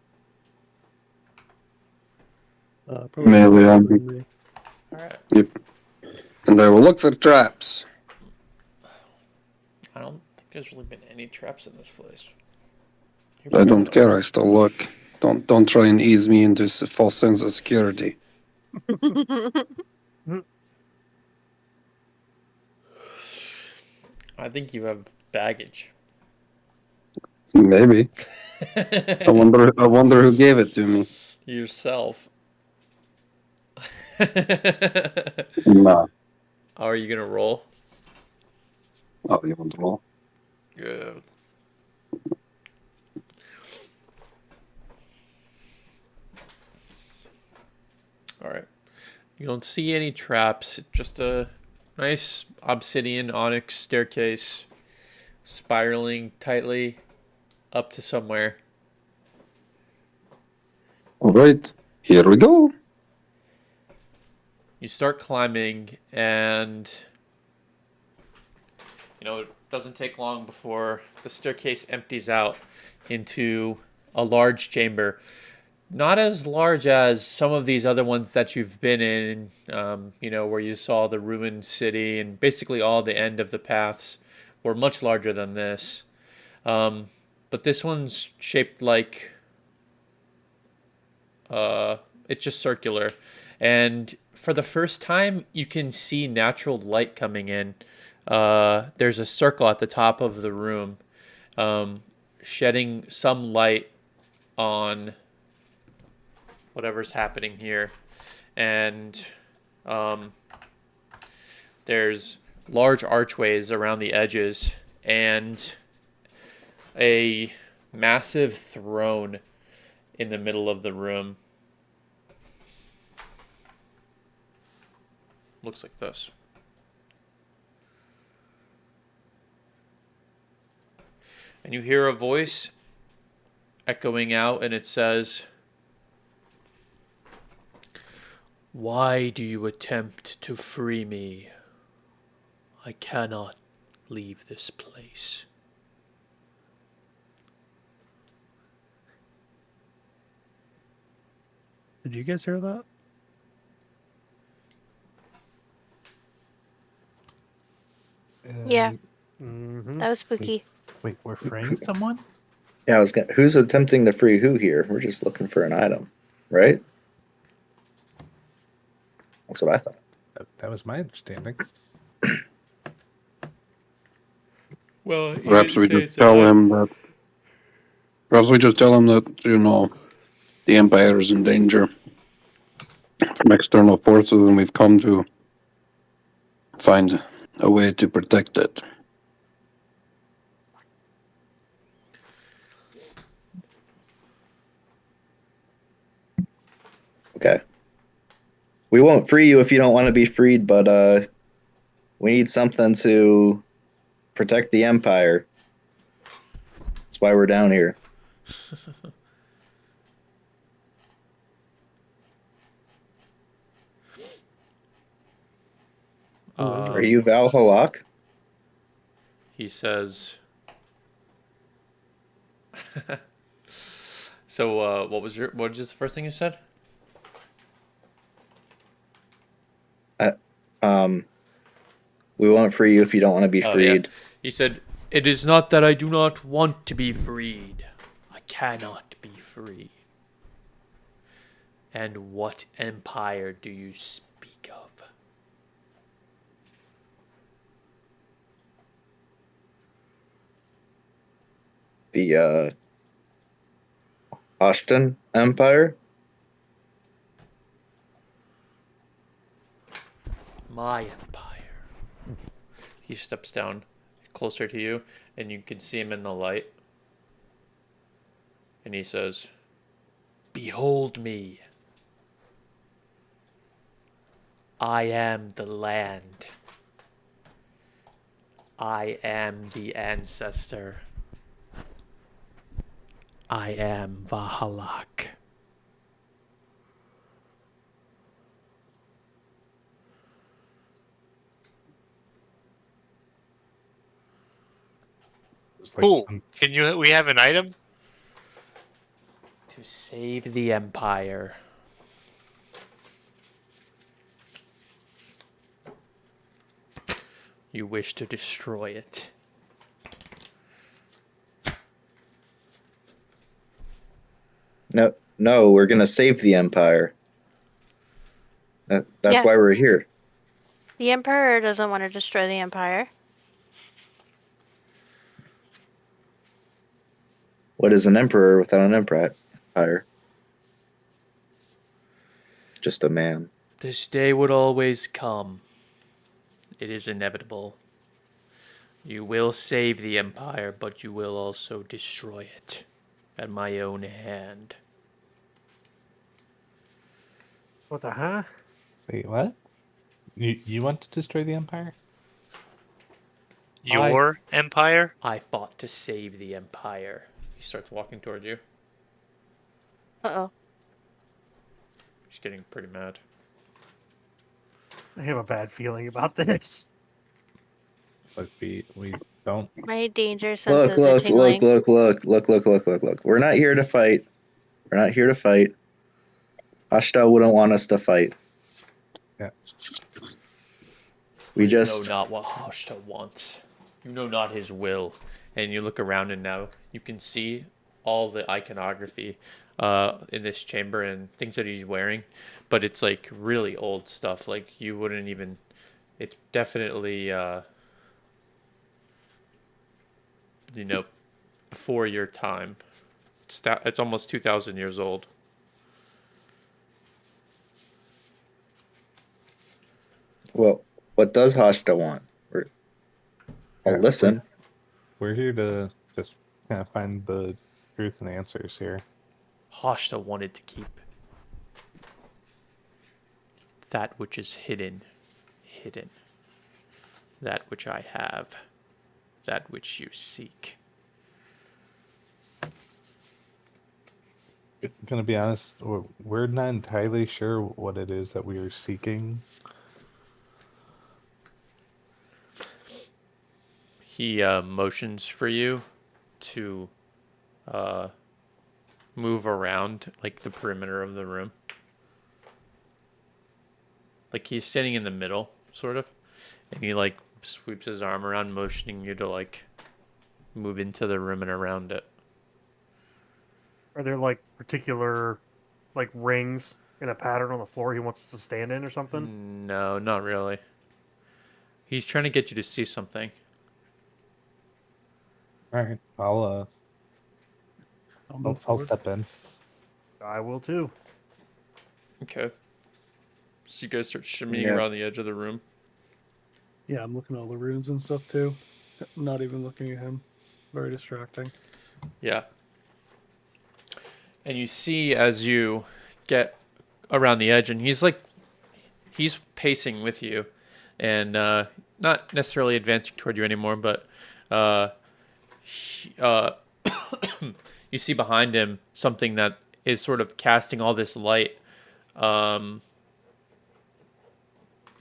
Probably Melee Joe on me. and me. All right. Yep. And I will look for traps. I don't think there's really been any traps in this place. I don't care. I still look. Don't try and ease me into a false sense of security. I think you have baggage. Maybe. I wonder who gave it to me. Yourself. Nah. How are you gonna roll? Oh, you want to roll? Good. All right. You don't see any traps. Just a nice obsidian onyx staircase, spiraling tightly up to somewhere. All right. Here we go. You start climbing, and it doesn't take long before the staircase empties out into a large chamber. Not as large as some of these other ones that you've been in, where you saw the ruined city and basically all the end of the paths were much larger than this. But this one's shaped like it's just circular. And for the first time, you can see natural light coming in. There's a circle at the top of the room, shedding some light on whatever's happening here. And there's large archways around the edges and a massive throne in the middle of the room. Looks like this. And you hear a voice echoing out, and it says, "Why do you attempt to free me? I cannot leave this place." Did you guys hear that? Yeah. Mm-hmm. That was spooky. Wait, we're freeing someone? Yeah, who's attempting to free who here? We're just looking for an item, right? That's what I thought. That was my understanding. Well, Perhaps we just tell him that. Perhaps we just tell him that the Empire is in danger from external forces, and we've come to find a way to protect it. Okay. We won't free you if you don't want to be freed, but we need something to protect the Empire. That's why we're down here. Who is Are it? you Vha'alak? He says. So, what was the first thing you said? We won't free you if you don't want to be Oh, yeah. freed. He said, "It is not that I do not want to be freed. I cannot be freed." And what empire do you speak of? The Ashton Empire? My empire. He steps down closer to you, and you can see him in the light. And he says, "Behold me. I am the land. I am the ancestor. I am Vha'alak." It's like, Cool. We have an item? To save the empire. You wish to destroy it. No, we're gonna save the Empire. That's Yeah. why we're here. The Emperor doesn't want to destroy the Empire. What is an emperor without an empire? Just a man. This day would always come. It is inevitable. You will save the empire, but you will also destroy it at my own hand. What the huh? wait, what? You want to destroy the Empire? Your empire? I fought to save the empire. He starts walking towards you. Uh-oh. He's getting pretty mad. I have a bad feeling about this. But we don't. My danger Look, senses are look, tingling. look. We're not here to fight. We're not here to fight. Ashta wouldn't want us to fight. Yeah. We You just know not what Hashta wants. You know not his will. And you look around and now you can see all the iconography in this chamber and things that he's wearing. But it's like really old stuff. Like you wouldn't even... It's definitely, before your time. It's almost 2,000 years old. well, what does Hashta want? I'll listen. We're here to just kind of find the truth and answers here. Hashta wanted to keep that which is hidden. That which I have. That which you seek. Gonna be honest, we're not entirely sure what it is that we are seeking. He motions for you to move around like the perimeter of the room. Like he's sitting in the middle, sort of, and he like sweeps his arm around, motioning you to like move into the room and around it. Are there like particular like rings in a pattern on the floor he wants us to stand in or something? No, not really. He's trying to get you to see something. All right, I'll move I'll forward. step in. I will too. Okay. So you guys start shimmying Yeah. around the edge of the room. Yeah, I'm looking at all the runes and stuff too. Not even looking at him. Very distracting. Yeah. And you see as you get around the edge, and he's pacing with you, and not necessarily advancing toward you anymore, but you see behind him something that is sort of casting all this light from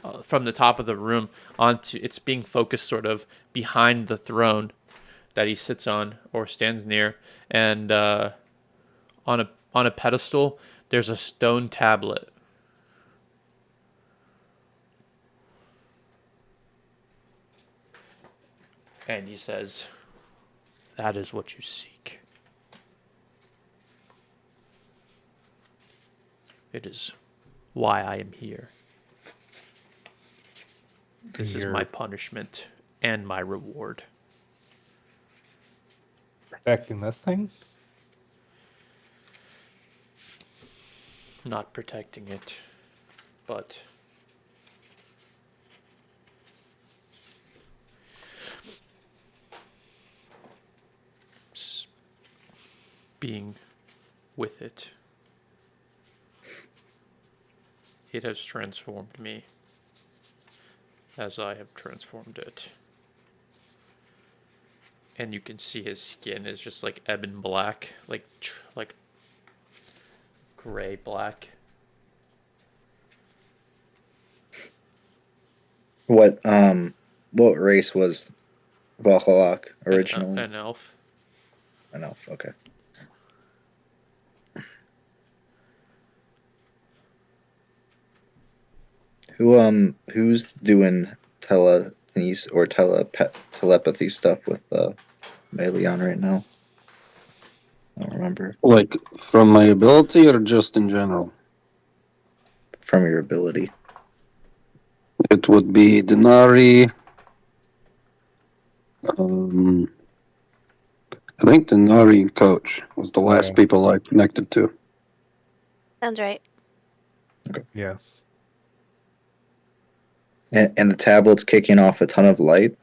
the top of the room onto. It's being focused sort of behind the throne that he sits on or stands near, and on a pedestal there's a stone tablet. And he says, "That is what you seek. It is why I am here. This is my punishment and my reward." Protecting this thing? Not protecting it, but being with it. It has transformed me as I have transformed it. And you can see his skin is just like ebon black, like gray black. What race was Vha'alak originally? An elf. An elf. Okay. Who's doing telekinesis or telepathy stuff with Meleon right now? I don't remember. Like from my ability or just in general? From your ability. It would be Denari. I think Denari and Coach was the last people I connected to. Sounds right. Okay. Yeah. And the tablet's kicking off a ton of light.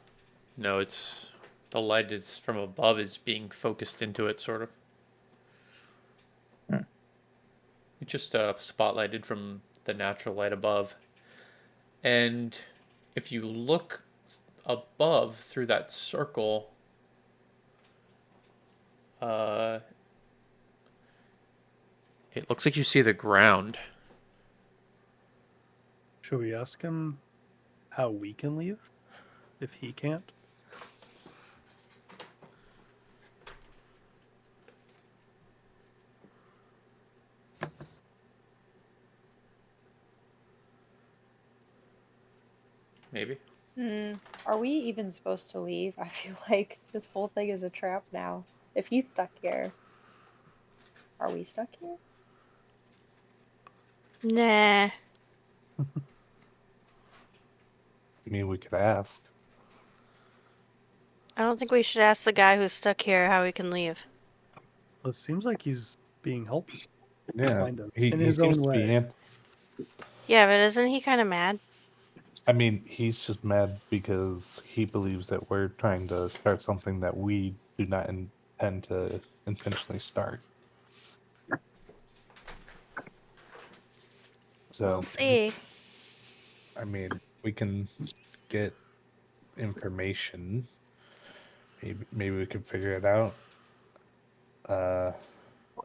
No, it's the light is from above is being focused into it, sort of. It just spotlighted from the natural light above. And if you look above through that circle, it looks like you see the ground. Should we ask him how we can leave if he can't? Maybe. Are we even supposed to leave? I feel like this whole thing is a trap now. If he's stuck here, are we stuck here? Nah. I mean, we could ask. I don't think we should ask the guy who's stuck here how we can leave. Well, it seems like he's being helpful. Yeah. Kind of. He In his seems own to be way. Yeah, but isn't he kind of mad? I mean, he's just mad because he believes that we're trying to start something that we do not intend to intentionally start. So, We'll see. I mean, we can get information. Maybe we can figure it out.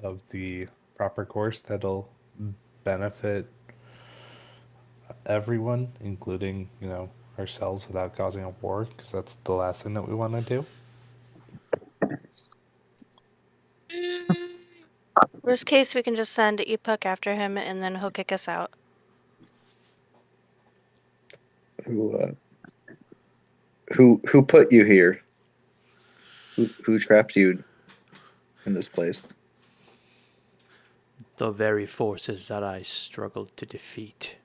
Of the proper course that'll benefit everyone, including, ourselves, without causing a war, because that's the last thing that we want to do. Worst case, we can just send Epoch after him and then he'll kick us out. Who put you here? Who trapped you in this place? The very forces that I struggled to defeat.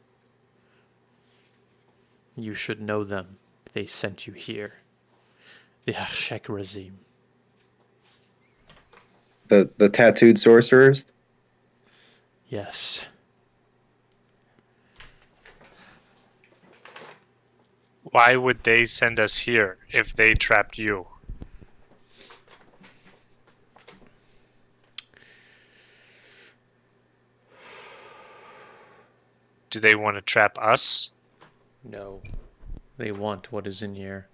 You should know them. They sent you here. The Vha'alak regime. The tattooed sorcerers? Yes. Why would they send us here if they trapped you? Do they want to trap us? No. They want what is in here.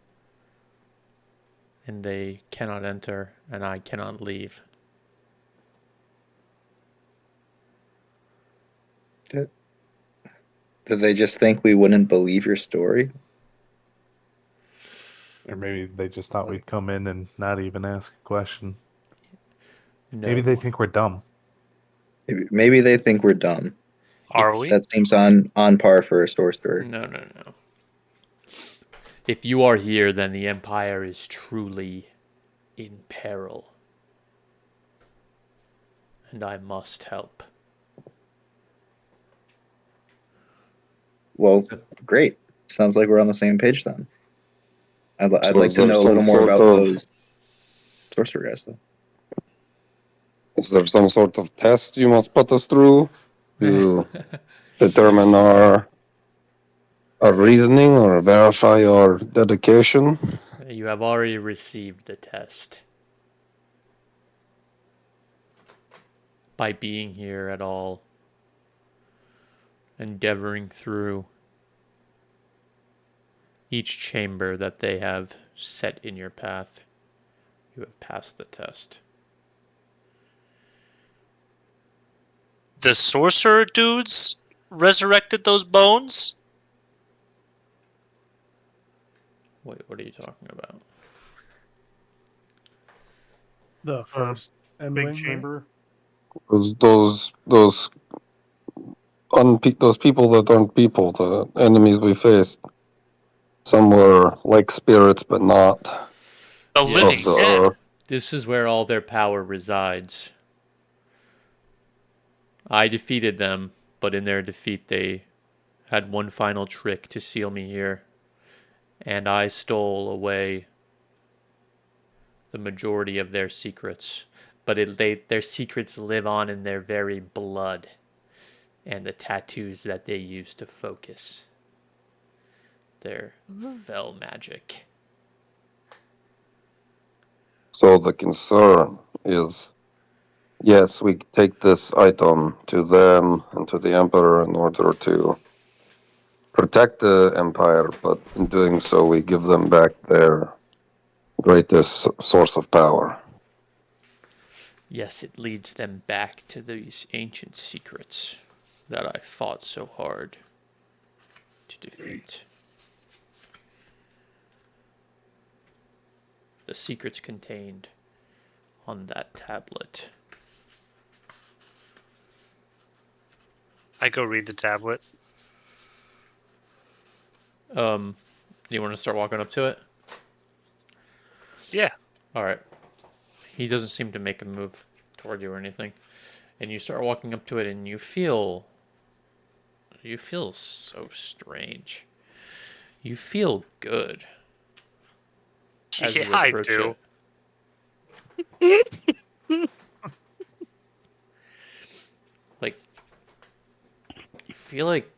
And they cannot enter, and I cannot leave. Did they just think we wouldn't believe your story? Or maybe they just thought we'd come in and not even ask a question. No. Maybe they think we're dumb. Maybe they think we're dumb. Are we? That seems on par for a sorcerer. No. If you are here, then the Empire is truly in peril. And I must help. Well, great. Sounds like we're on the same page then. I'd So like is to there know a some little more sort about of- those sorcerer guys, though. Is there some sort of test you must put us through to determine our reasoning or verify our dedication? You have already received the test. By being here at all, endeavoring through each chamber that they have set in your path, you have passed the test. The sorcerer dudes resurrected those bones? Wait, what are you talking about? The first end Big wing, right? chamber. Those people that aren't people, the enemies we faced. Some were like spirits, but not The Yes. living of the dead. earth. This is where all their power resides. I defeated them, but in their defeat they had one final trick to seal me here, and I stole away the majority of their secrets. But their secrets live on in their very blood and the tattoos that they use to focus their fell magic. So the concern is, yes, we take this item to them and to the Emperor in order to protect the Empire, but in doing so, we give them back their greatest source of power. Yes, it leads them back to these ancient secrets that I fought so hard to defeat. The secrets contained on that tablet. I go read the tablet. Do you want to start walking up to it? Yeah. All right. He doesn't seem to make a move toward you or anything. And you start walking up to it and you feel so strange. You feel good. As you Yeah, I approach do. it. Like, you feel like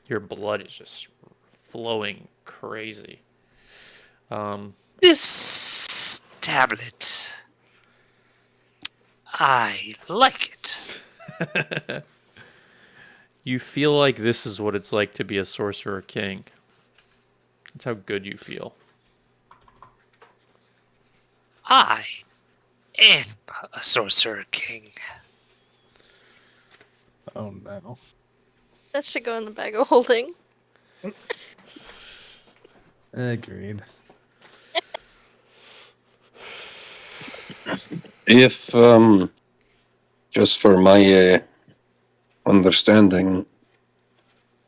your blood is just flowing crazy. This tablet. I like it. You feel like this is what it's like to be a sorcerer king. That's how good you feel. I am a sorcerer king. Oh no. That should go in the bag of holding. Agreed. If, just for my understanding,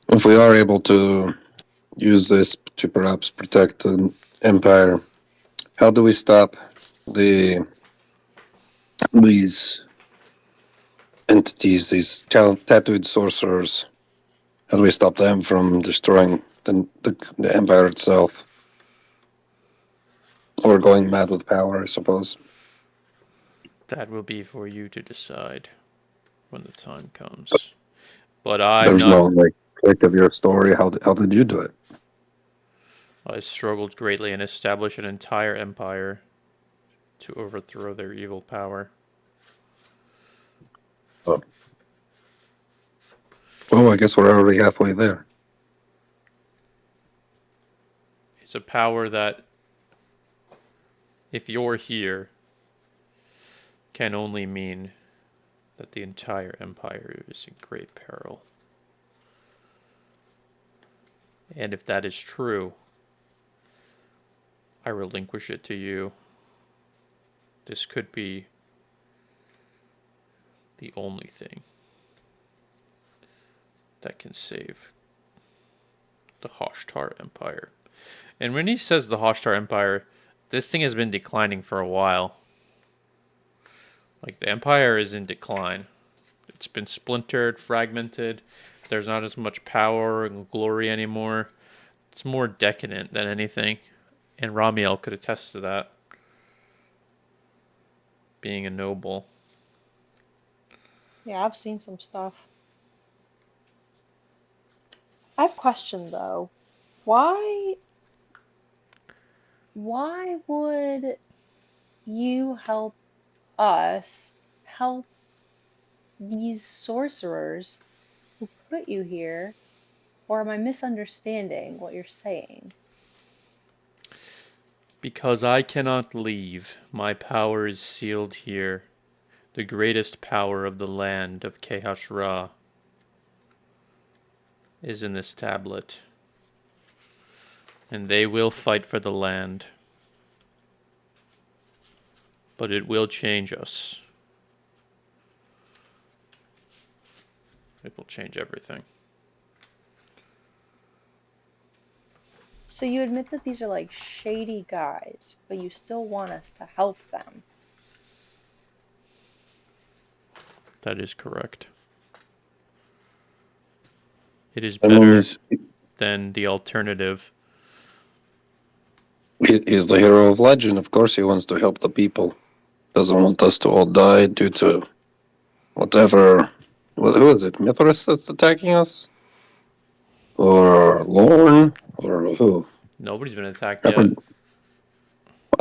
if we are able to use this to perhaps protect the Empire, how do we stop these entities, these tattooed sorcerers? How do we stop them from destroying the Empire itself? Or going mad with power, I suppose. That will be for you to decide when the time comes. But I'm There's not. no click of your story. How did you do it? I struggled greatly and established an entire empire to overthrow their evil power. Oh. Oh, I guess we're already halfway there. It's a power that, if you're here, can only mean that the entire empire is in great peril. And if that is true, I relinquish it to you. This could be the only thing that can save the Hashtar Empire. And when he says the Hashtar Empire, this thing has been declining for a while. Like, the Empire is in decline. It's been splintered, fragmented. There's not as much power and glory anymore. It's more decadent than anything. And Ramiel could attest to that. Being a noble. Yeah, I've seen some stuff. I have a question though. Why would you help us help these sorcerers who put you here? Or am I misunderstanding what you're saying? Because I cannot leave. My power is sealed here. The greatest power of the land of KH is in this tablet. And they will fight for the land. But it will change us. It will change everything. So you admit that these are like shady guys, but you still want us to help them. That is correct. It is I mean, better he's than the alternative. the hero of legend. Of course, he wants to help the people. Doesn't want us to all die due to whatever. Well, who is it? Mithras that's attacking us? Or Lorne? Or who? Nobody's been attacked I yet. don't-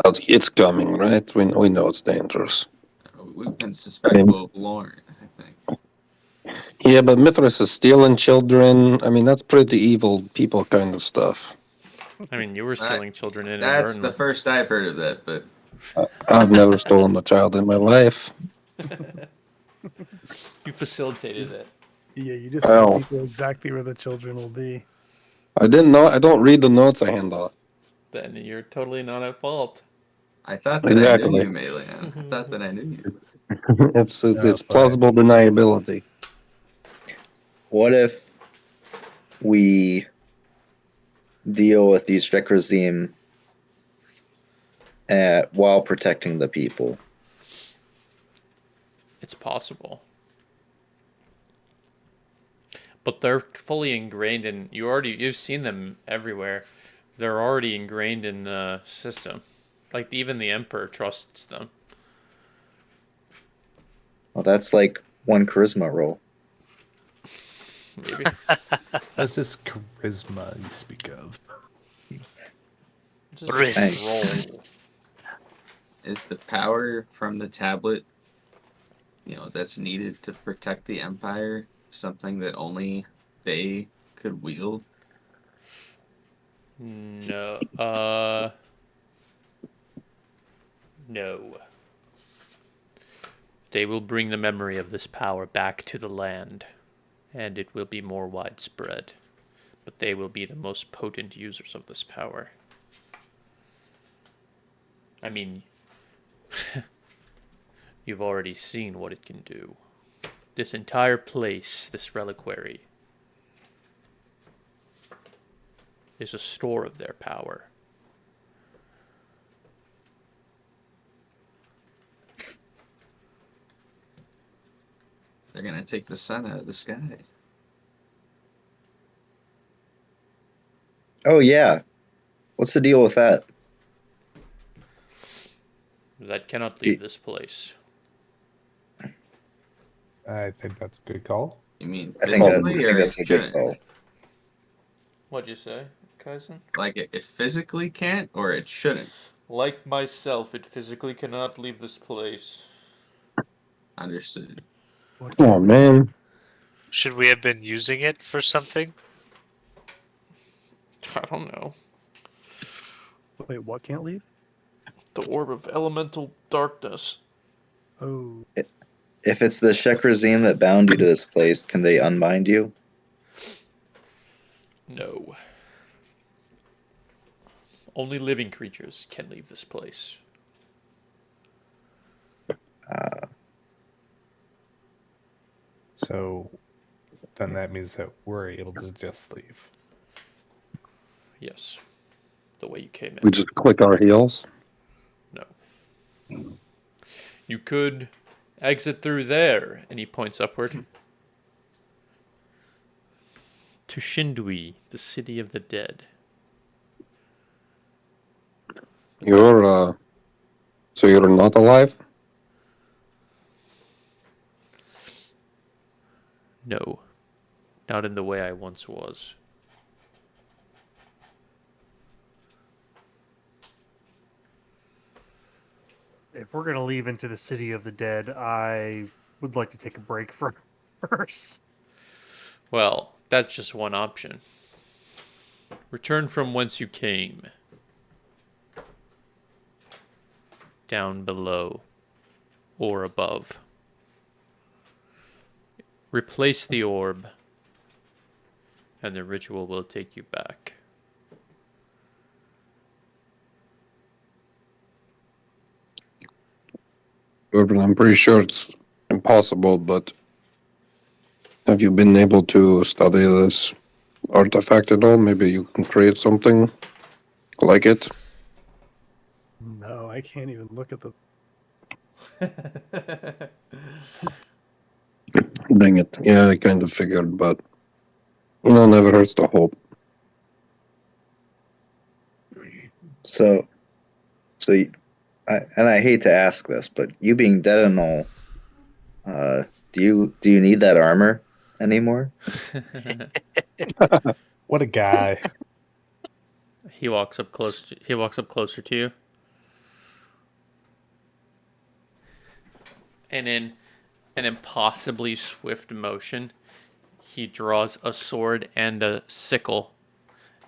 Well, it's coming, right? We know it's dangerous. We've been suspectful of Lorne, I think. Yeah, but Mithras is stealing children. I mean, that's pretty evil people kind of stuff. I mean, you were stealing children That's the inadvertently. first I've heard of that, but I've never stolen a child in my life. You facilitated it. Yeah, you just tell Oh. people exactly where the children will be. I didn't know. I don't read the notes I hand out. Then you're totally not at fault. I thought that I Exactly. knew you, Melian. I thought that I knew you. it's but- plausible deniability. What if we deal with these Drekrazim while protecting the people? It's possible. But they're fully ingrained in you've seen them everywhere. They're already ingrained in the system. Like, even the Emperor trusts them. Well, that's like one charisma roll. Maybe. What's this charisma you speak of? Just Risk. roll. Is the power from the tablet, that's needed to protect the Empire, something that only they could wield? No. No. They will bring the memory of this power back to the land, and it will be more widespread. But they will be the most potent users of this power. I mean, you've already seen what it can do. This entire place, this reliquary, is a store of their power. They're gonna take the sun out of the sky. Oh yeah. What's the deal with that? That cannot leave this place. I think that's a good call. You mean I think physically, or that's it a good shouldn't? call. What'd you say, cousin? Like it physically can't, or it shouldn't. Like myself, it physically cannot leave this place. Understood. Oh man, Should we have been using it for something? I don't know. Wait, what can't leave? The orb of elemental darkness. Oh, If it's the Shekrazim that bound you to this place, can they unbind you? No. Only living creatures can leave this place. So then that means that we're able to just leave. Yes. The way you came in. We just click our heels. No. You could exit through there, and he points upward. To Shindui, the city of the dead. You're, so you're not alive? No. Not in the way I once was. If we're gonna leave into the city of the dead, I would like to take a break first. Well, that's just one option. Return from whence you came. Down below. Or above. Replace the orb. And the ritual will take you back. I'm pretty sure it's impossible, but have you been able to study this artifact at all? Maybe you can create something like it? no, I can't even look at the. Dang it. Yeah, I kind of figured, but never hurts to hope. So I hate to ask this, but you being dead and all, do you need that armor anymore? What a guy. He walks up closer to you. And in an impossibly swift motion, he draws a sword and a sickle,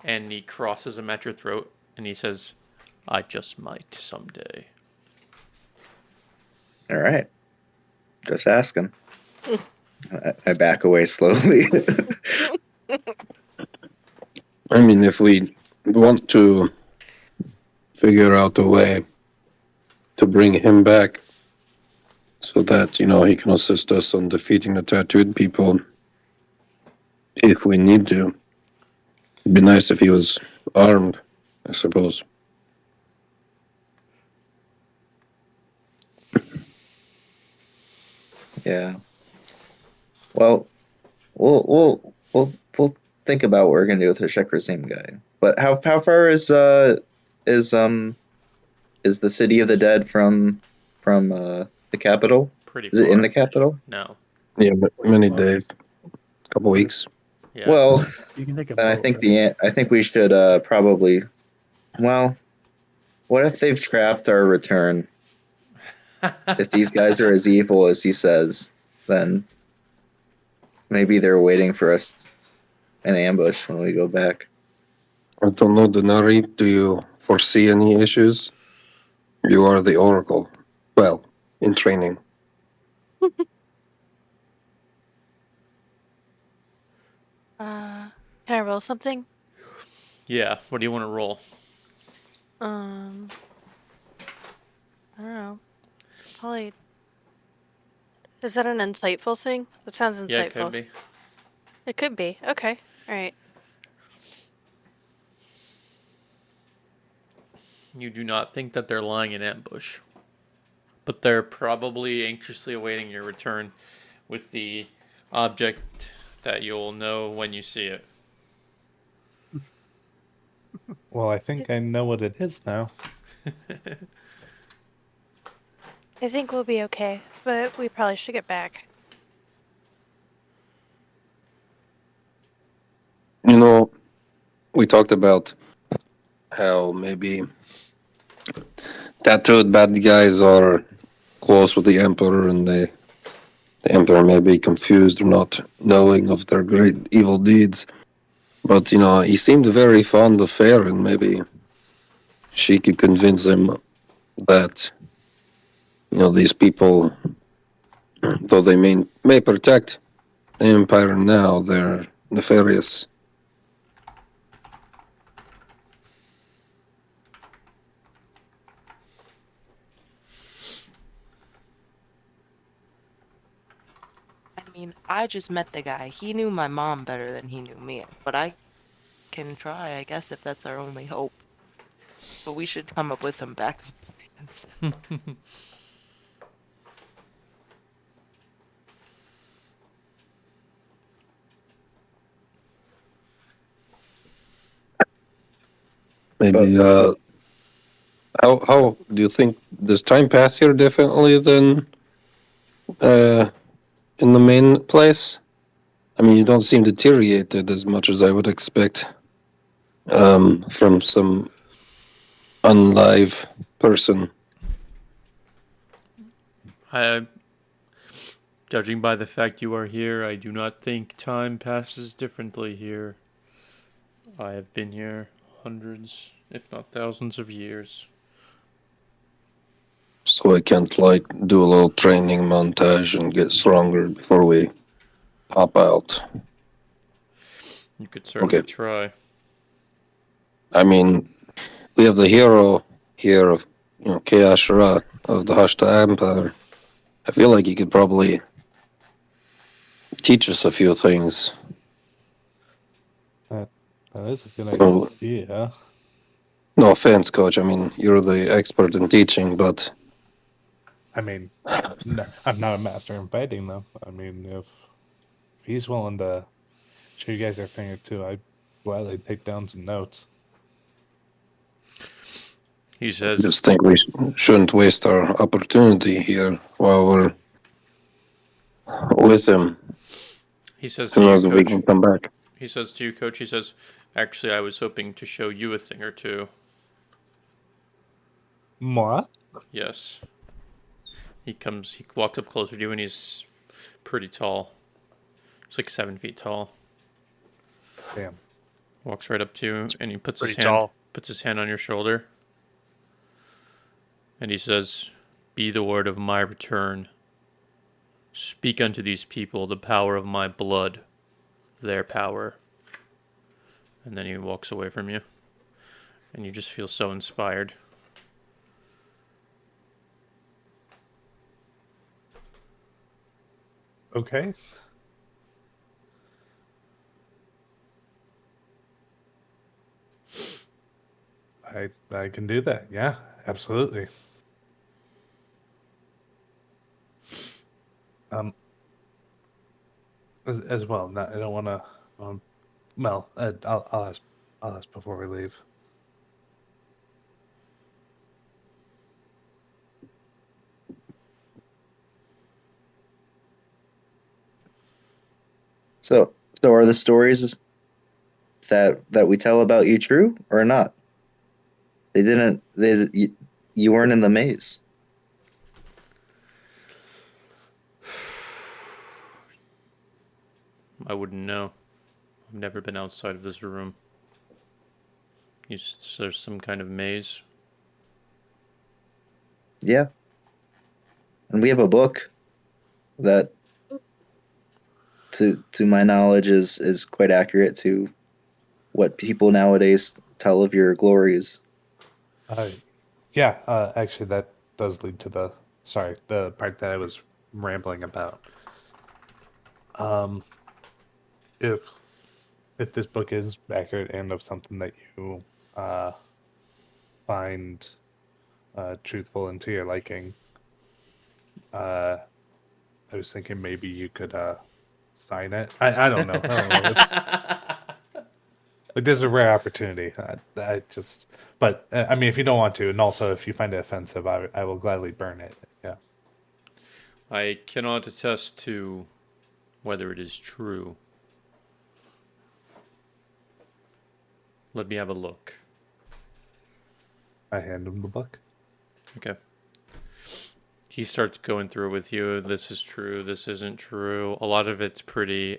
and he crosses them at your throat, and he says, I just might someday. All right, just asking. I back away slowly. I mean, if we want to figure out a way to bring him back so that, he can assist us on defeating the tattooed people, if we need to, it'd be nice if he was armed, I suppose. Yeah. Well, we'll think about what we're gonna do with the Shekrazim guy. But how far is the city of the dead from the capital? Pretty Is it in far. the capital? No. Yeah, many days, couple weeks. Yeah. Well, You can take a then I boat, think right? I think we should probably. Well, what if they've trapped our return? If these guys are as evil as he says, then maybe they're waiting for us in ambush when we go back. I don't know, Denari, do you foresee any issues? You are the Oracle. Well, in training. Can I roll something? Yeah. What do you want to roll? I don't know. Probably. Is that an insightful thing? That sounds insightful. Yeah, it could be. It could be. Okay. All right. You do not think that they're lying in ambush, but they're probably anxiously awaiting your return with the object that you'll know when you see it. Well, I think I know what it is now. I think we'll be okay, but we probably should get back. We talked about how maybe tattooed bad guys are close with the Emperor and they the Emperor may be confused or not knowing of their great evil deeds. But, he seemed very fond of Farron. Maybe she could convince him that, these people, though they may protect the Empire now, they're nefarious. I mean, I just met the guy. He knew my mom better than he knew me, but I can try, I guess, if that's our only hope. But we should come up with some backup plans. Maybe, how do you think, does time pass here differently than in the main place? I mean, you don't seem deteriorated as much as I would expect from some unlive person. Judging by the fact you are here, I do not think time passes differently here. I have been here hundreds, if not thousands of years. So I can't, do a little training montage and get stronger before we pop out. You could certainly Okay. try. I mean, we have the hero here of, K-Ashra of the Hashta Empire. I feel like he could probably teach us a few things. That is a good Well, idea. no offense, Coach. I mean, you're the expert in teaching, but I mean, no, I'm not a master in fighting, though. I mean, if he's willing to show you guys their thing or two, I'd gladly take down some notes. He I says, just think we shouldn't waste our opportunity here while we're with him. he says Who to you, knows if we Coach. can come back. He says to you, Coach. He says, actually, I was hoping to show you a thing or two. What? Yes. He walks up closer to you, and he's pretty tall. He's like 7 feet tall. Damn. Walks right up to you, and he puts Pretty tall. puts his hand on your shoulder, and he says, "Be the word of my return. Speak unto these people the power of my blood, their power." And then he walks away from you, and you just feel so inspired. Okay. I can do that. Yeah, absolutely. As well. I don't want to. Well, I'll ask. I'll ask before we leave. So are the stories that we tell about you true or not? You weren't in the maze. I wouldn't know. I've never been outside of this room. There's some kind of maze. Yeah. And we have a book that to my knowledge is quite accurate to what people nowadays tell of your glories. Yeah. Actually, that does lead to the part that I was rambling about. If this book is accurate and of something that you find truthful and to your liking, I was thinking maybe you could sign it. I don't know. Like, there's a rare opportunity. But I mean, if you don't want to, and also if you find it offensive, I will gladly burn it. Yeah. I cannot attest to whether it is true. Let me have a look. I hand him the book. Okay. He starts going through with you. This is true. This isn't true. A lot of it's pretty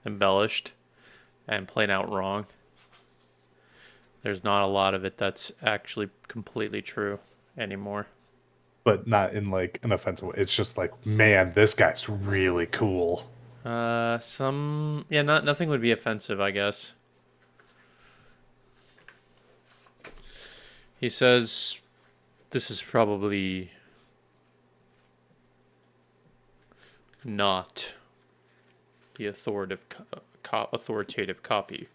embellished and plain out wrong. There's not a lot of it that's actually completely true anymore. But not in like an offensive way. It's just like, man, this guy's really cool. Nothing would be offensive, I guess. He says this is probably not the authoritative copy.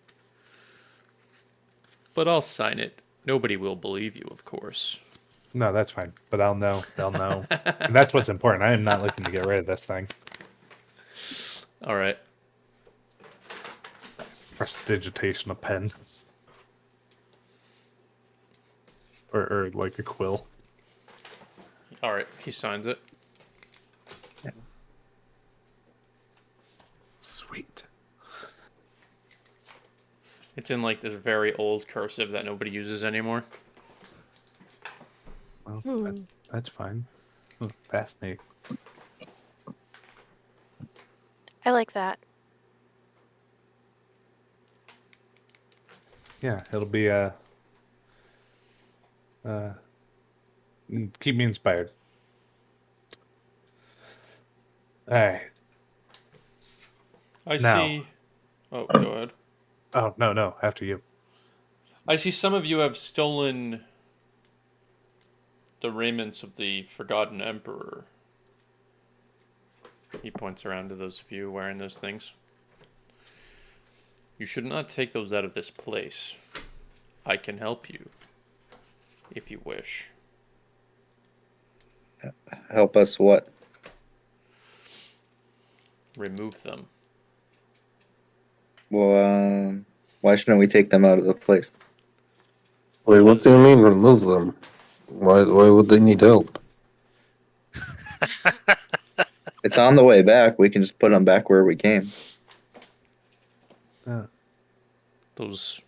But I'll sign it. Nobody will believe you, of course. No, that's fine. But I'll know. They'll know. And that's what's important. I am not looking to get rid of this thing. All right. Prestidigitation of pen. Or like a quill. All right. He signs it. Sweet. It's in like this very old cursive that nobody uses anymore. Well, that's fine. Fascinating. I like that. Yeah, it'll be keep me inspired. All right. I Now. see. Oh, go ahead. Oh, no, after you. I see some of you have stolen the raiments of the Forgotten Emperor. He points around to those of you wearing those things. You should not take those out of this place. I can help you, if you wish. Help us what? Remove them. Well, why shouldn't we take them out of the place? Wait, what do you mean remove them? Why would they need help? It's on the way back. We can just put them back where we came. Those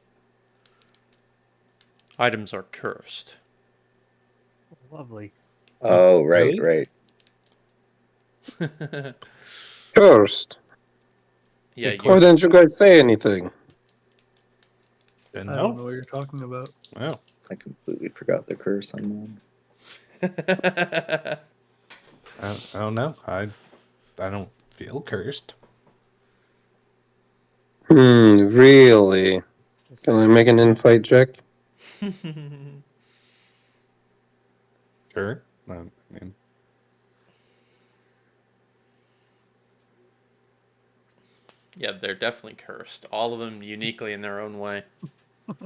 items are cursed. Lovely. Oh, right, Really? right. Cursed. Yeah, Why didn't you guys say anything? I don't know what you're talking about. Wow. I completely forgot the curse on mine. I don't know. I don't feel cursed. Really? Can I make an insight check? Sure. I mean, Yeah, they're definitely cursed. All of them uniquely in their own way.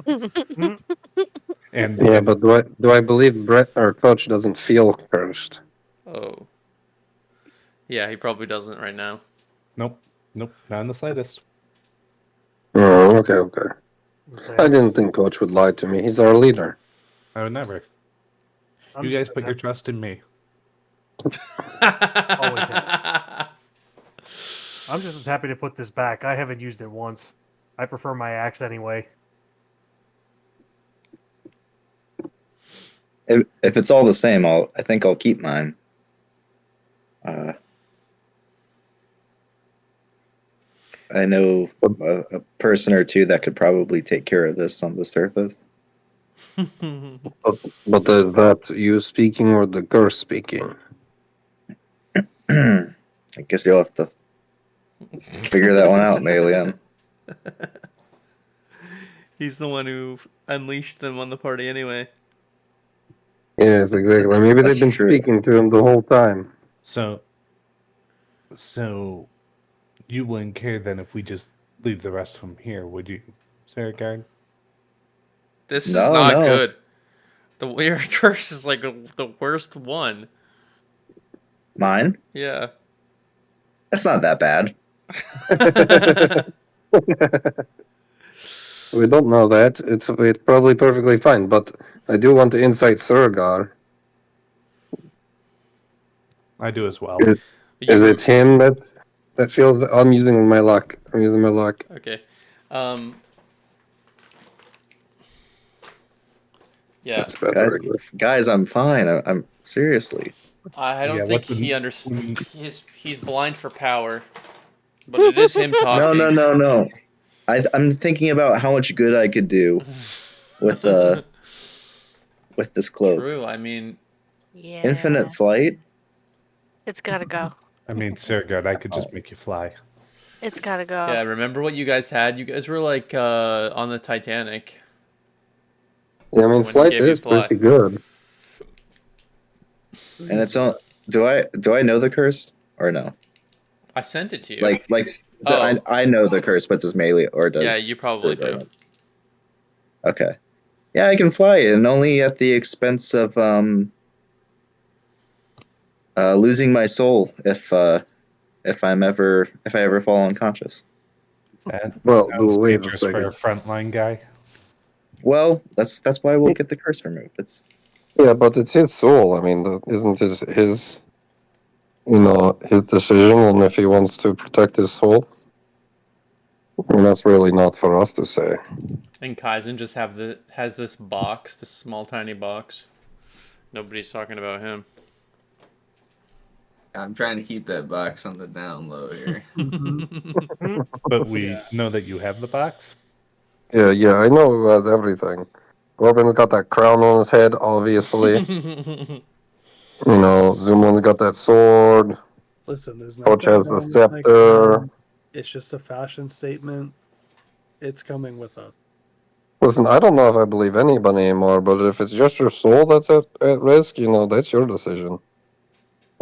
and Yeah, but do I believe Brett or Coach doesn't feel cursed? Oh. Yeah, he probably doesn't right now. nope, not in the slightest. Oh, okay. I didn't think Coach would lie to me. He's our leader. I would never. I'm You guys just put your happy- trust in me. Always I'm just as happy to put this back. I haven't used it once. I prefer my axe anyway. If it's all the same, I think I'll keep mine. I know a person or two that could probably take care of this on the surface. But is that you speaking or the curse speaking? I guess you'll have to figure that one out, Malian. He's the one who unleashed them on the party anyway. Yes, exactly. Maybe That's they've been true. speaking to him the whole time. So you wouldn't care then if we just leave the rest of them here, would you, Saragard? This is No, not no. good. The weird curse is like the worst one. Mine? Yeah. That's not that bad. We don't know that. It's probably perfectly fine, but I do want to insight Surgar. I do as well. Is it him that feels that I'm using my luck? I'm using my luck. Okay. Yeah. That's better. Guys, I'm fine. I'm seriously. I don't Yeah, think what the- he understands. He's blind for power, but it is him talking. No. I'm thinking about how much good I could do with this cloak. True. I mean, Yeah. Infinite flight. It's gotta go. I mean, sir, good. I could just make you fly. It's gotta go. yeah. Remember what you guys had? You guys were like on the Titanic. Yeah, I mean, When he flight gave you is fly. pretty good. And it's on. Do I know the curse or no? I sent it to you. I know the curse, but does Melee or does? Yeah, you probably do. Okay. Yeah, I can fly, and only at the expense of losing my soul if I ever fall unconscious. That Well, sounds wait a dangerous for a second. frontline guy. Well, that's why we'll get the curse removed. It's Yeah, but it's his soul. I mean, isn't it his, his decision on if he wants to protect his soul? And that's really not for us to say. And Kaizen just has this box, this small tiny box. Nobody's talking about him. I'm trying to keep that box on the down low here. But we know that you have the box. Yeah, I know who has everything. Corbin's got that crown on his head, obviously. Zumon's got that sword. Listen, there's Coach nothing has the wrong with my scepter. crown. It's just a fashion statement. It's coming with us. Listen, I don't know if I believe anybody anymore, but if it's just your soul that's at risk, that's your decision.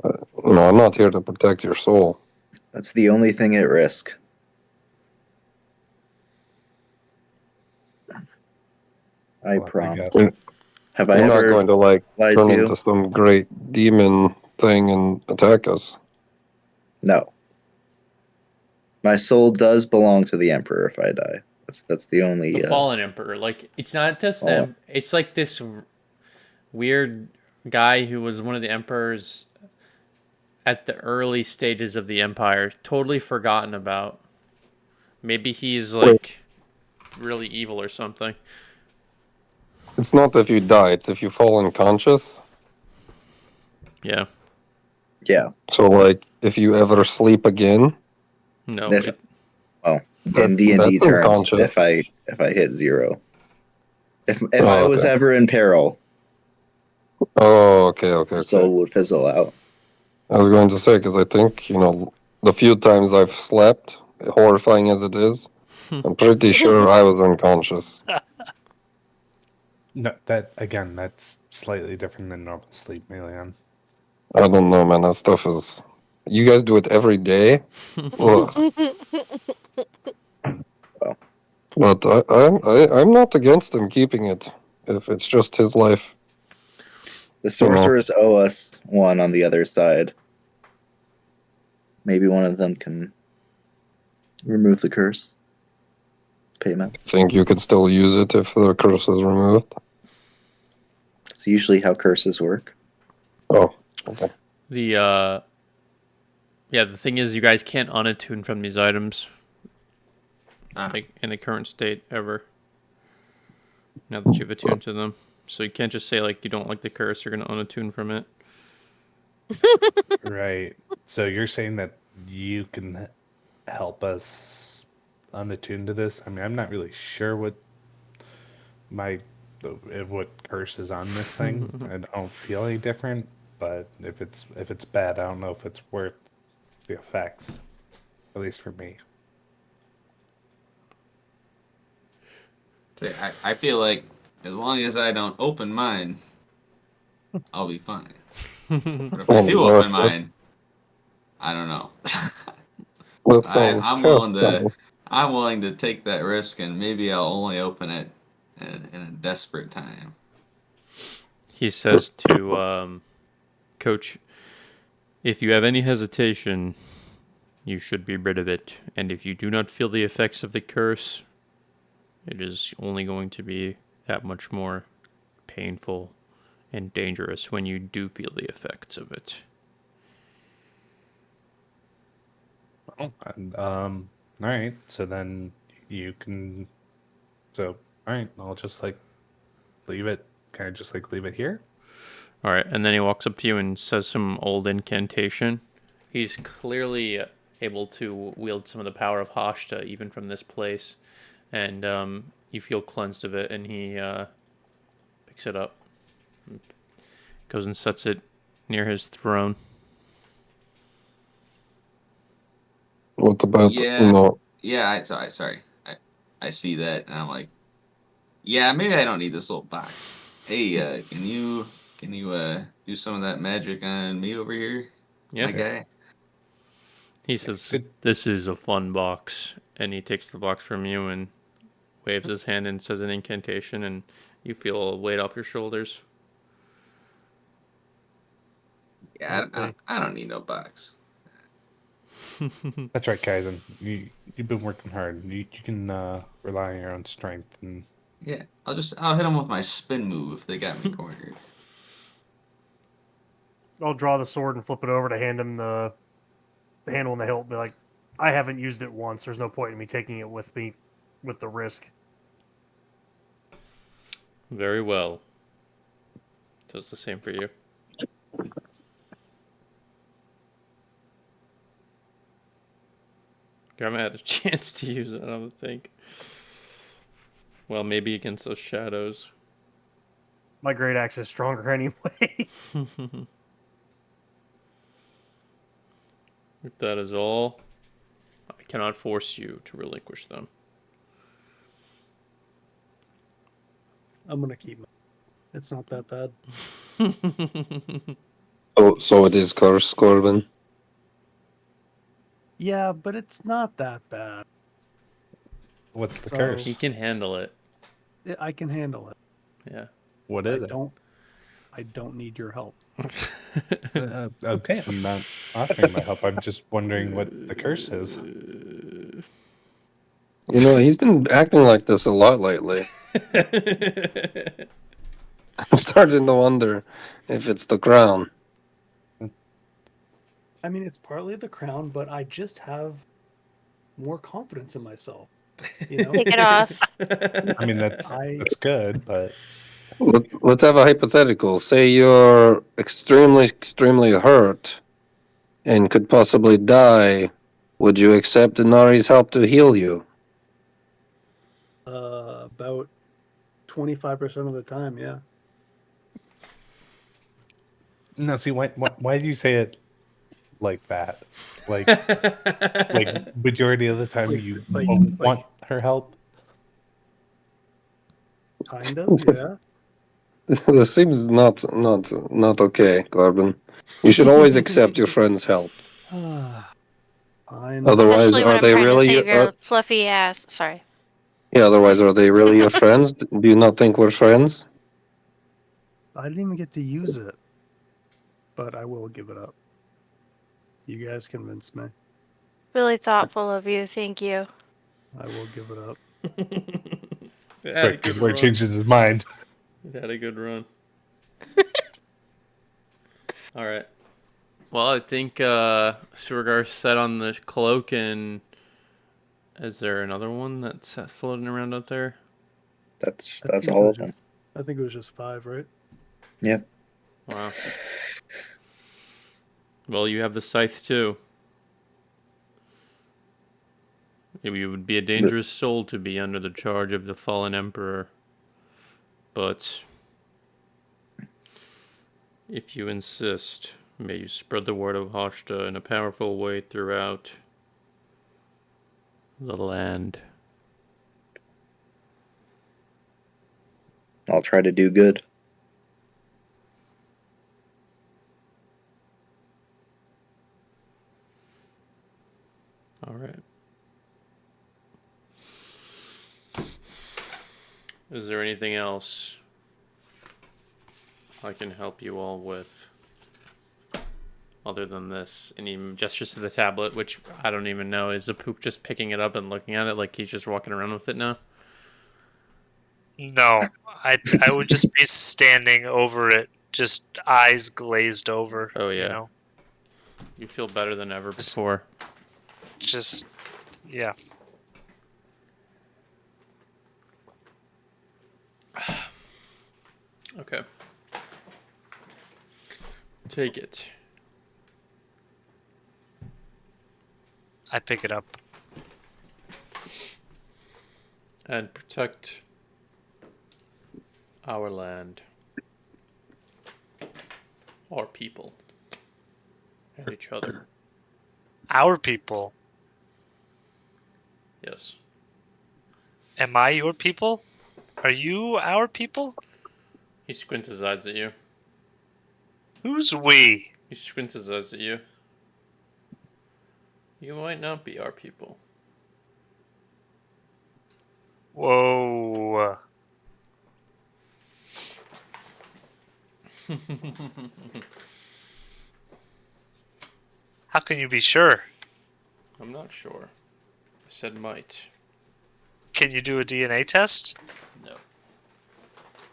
I'm not here to protect your soul. that's the only thing at risk. I Well, prompt. got- Have I You're ever not going to lied turn to you? into some great demon thing and attack us. No. My soul does belong to the Emperor if I die. That's the only. The fallen emperor. Like, it's not just them. It's like this weird guy who was one of the emperors at the early stages of the empire, totally forgotten about. Maybe he's like really evil or something. It's not if you die, it's if you fall unconscious. Yeah. Yeah. So, if you ever sleep again. No. In D&D that's terms, unconscious. if I hit 0, if I was okay. ever in peril, Oh, okay. the soul would fizzle out. I was going to say, because I think, the few times I've slept, horrifying as it is, I'm pretty sure I was unconscious. No, that's slightly different than normal sleep, Melian. I don't know, man. That stuff is. You guys do it every day? Ugh. But I'm not against him keeping it if it's just his life. The sorcerers owe us one on the other side. Maybe one of them can remove the curse. Payment. Think you could still use it if the curse is removed? It's usually how curses work. Oh, okay. The thing is, you guys can't unattune from these items, like in the current state ever. Now that you've attuned to them, so you can't just say like you don't like the curse, you're gonna unattune from it. Right. So you're saying that you can help us unattune to this? I mean, I'm not really sure what curse is on this thing. I don't feel any different, but if it's bad, I don't know if it's worth the effects. At least for me. See, I feel like as long as I don't open mine, I'll be fine. But if I do open mine, I don't know. That sounds I'm willing to take that risk, and maybe I'll only open it in a desperate time. He says to Coach, if you have any hesitation, you should be rid of it. And if you do not feel the effects of the curse, it is only going to be that much more painful and dangerous when you do feel the effects of it. All right. So then you can. So all right, I'll just leave it can I just like leave it here? All right, and then he walks up to you and says some old incantation. He's clearly able to wield some of the power of Hashta even from this place, and you feel cleansed of it. And he picks it up, goes and sets it near his throne. What about Yeah. Yeah, sorry. I see that, and I'm like, yeah, maybe I don't need this little box. Hey, can you do some of that magic on me over here, Yeah. my guy? He says, "This is a fun box," and he takes the box from you and waves his hand and says an incantation, and you feel a weight off your shoulders. Yeah, I don't need no box. That's right, Kaizen. You've been working hard. You can rely on your own strength. And Yeah, I'll hit him with my spin move if they got me cornered. I'll draw the sword and flip it over to hand him the handle and the hilt. Be like, I haven't used it once. There's no point in me taking it with me, with the risk. Very well. Does the same for you. I haven't had a chance to use it, I don't think. Well, maybe against those shadows. My great axe is stronger anyway. If that is all, I cannot force you to relinquish them. I'm gonna keep it. It's not that bad. So it is cursed, Corbin. Yeah, but it's not that bad. what's the So- curse? He can handle it. I can handle it. Yeah. What is it? I don't need your help. Okay, I'm not offering my help. I'm just wondering what the curse is. You know, he's been acting like this a lot lately. I'm starting to wonder if it's the crown. I mean, it's partly the crown, but I just have more confidence in myself. You know, Take it off. I mean, that's good, but Let's have a hypothetical. Say you're extremely hurt and could possibly die. Would you accept Inari's help to heal you? about 25% of the time, yeah. no. See, why do you say it like that? Like majority of the time, you won't want her help. Kind of, yeah. This seems not okay, Corbin. You should always accept your friend's help. Fine. Otherwise, Especially when are I'm they trying really? to save your fluffy ass. Sorry. Yeah. Otherwise, are they really your friends? Do you not think we're friends? I didn't even get to use it, but I will give it up. You guys convinced me. Really thoughtful of you. Thank you. I will give it up. It had a good Before he run. changes his mind. It had a good run. All right. Well, I think Surgar's set on the cloak, and is there another one that's floating around out there? That's I think all it of was them. I think it was just 5, right? Yeah. Wow. Well, you have the scythe too. You would be a dangerous soul to be under the charge of the fallen emperor. But if you insist, may you spread the word of Hashta in a powerful way throughout the land. I'll try to do good. All right. Is there anything else I can help you all with other than this? Any gestures to the tablet, which I don't even know. Is the poop just picking it up and looking at it like he's just walking around with it now? No, I would just be standing over it, just eyes glazed over. Oh, yeah. You know? You feel better than ever before. Just, yeah. Okay. Take it. I pick it up. And protect our land. Our people. And each other. Our people. Yes. Am I your people? Are you our people? He squints his eyes at you. Who's we? He squints his eyes at you. You might not be our people. Whoa. How can you be sure? I'm not sure. I said might. Can you do a DNA test? No.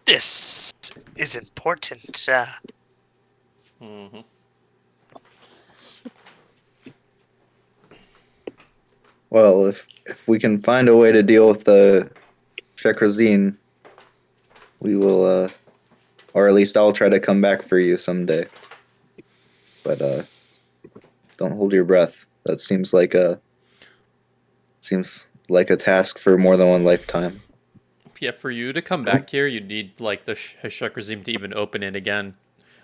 This is important. Mm-hmm. Well, if we can find a way to deal with the Shekrazine, we will, or at least I'll try to come back for you someday. But don't hold your breath. That seems like a task for more than one lifetime. Yeah, for you to come back here, you'd need like the Hashakrazim to even open it again,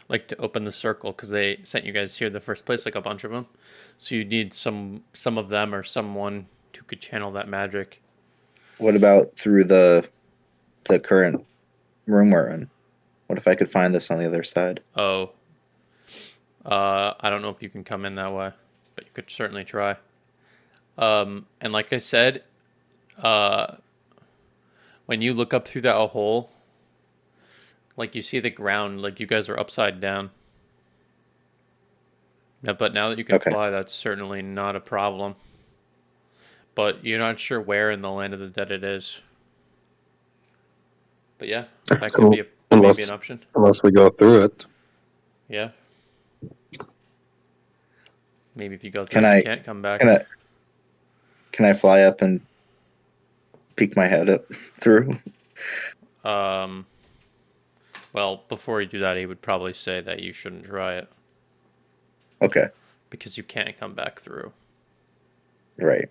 like to open the circle, because they sent you guys here in the first place, like a bunch of them. So you need some of them or someone who could channel that magic. What about through the current room we're in? What if I could find this on the other side? Oh, I don't know if you can come in that way, but you could certainly try. And like I said, when you look up through that hole, like you see the ground, like you guys are upside down. Yeah, but now that you can Okay. fly, that's certainly not a problem. But you're not sure where in the land of the dead it is. But yeah, that So could be maybe an option. Unless we go through it. Yeah. Maybe if you go through Can it, you I can't come back. can I fly up and peek my head up through? Well, before you do that, he would probably say that you shouldn't try it. Okay. Because you can't come back through. Right.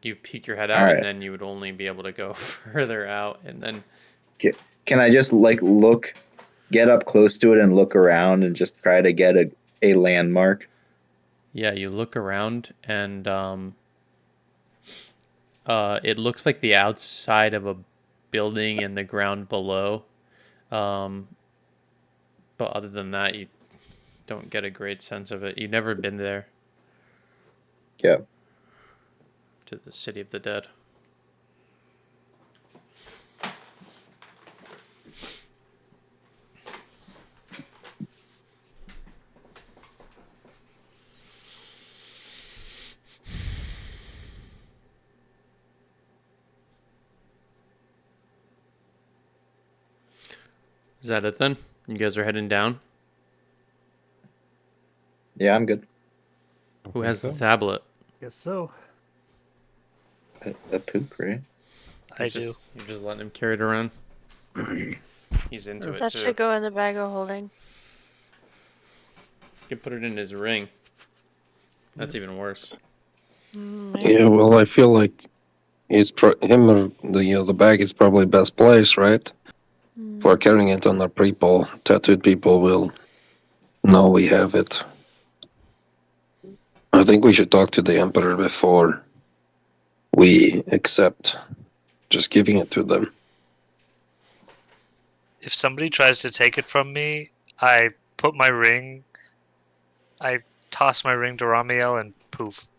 You peek your head All out, right. and then you would only be able to go further out, and then... Can I just get up close to it and look around and just try to get a landmark? Yeah, you look around, and it looks like the outside of a building in the ground below. But other than that, you don't get a great sense of it. You've never been there. Yeah. To the city of the dead. Is that it then? You guys are heading down? Yeah, I'm good. Who has the tablet? Guess so. A poop, right? I do. You're just letting him carry it around? He's into it That too. should go in the bag of holding. You can put it in his ring. That's even worse. Yeah, well, I feel like him or the bag is probably best place, right? For carrying it on our people, tattooed people will know we have it. I think we should talk to the Emperor before we accept just giving it to them. If somebody tries to take it from me, I toss my ring to Ramiel and poof.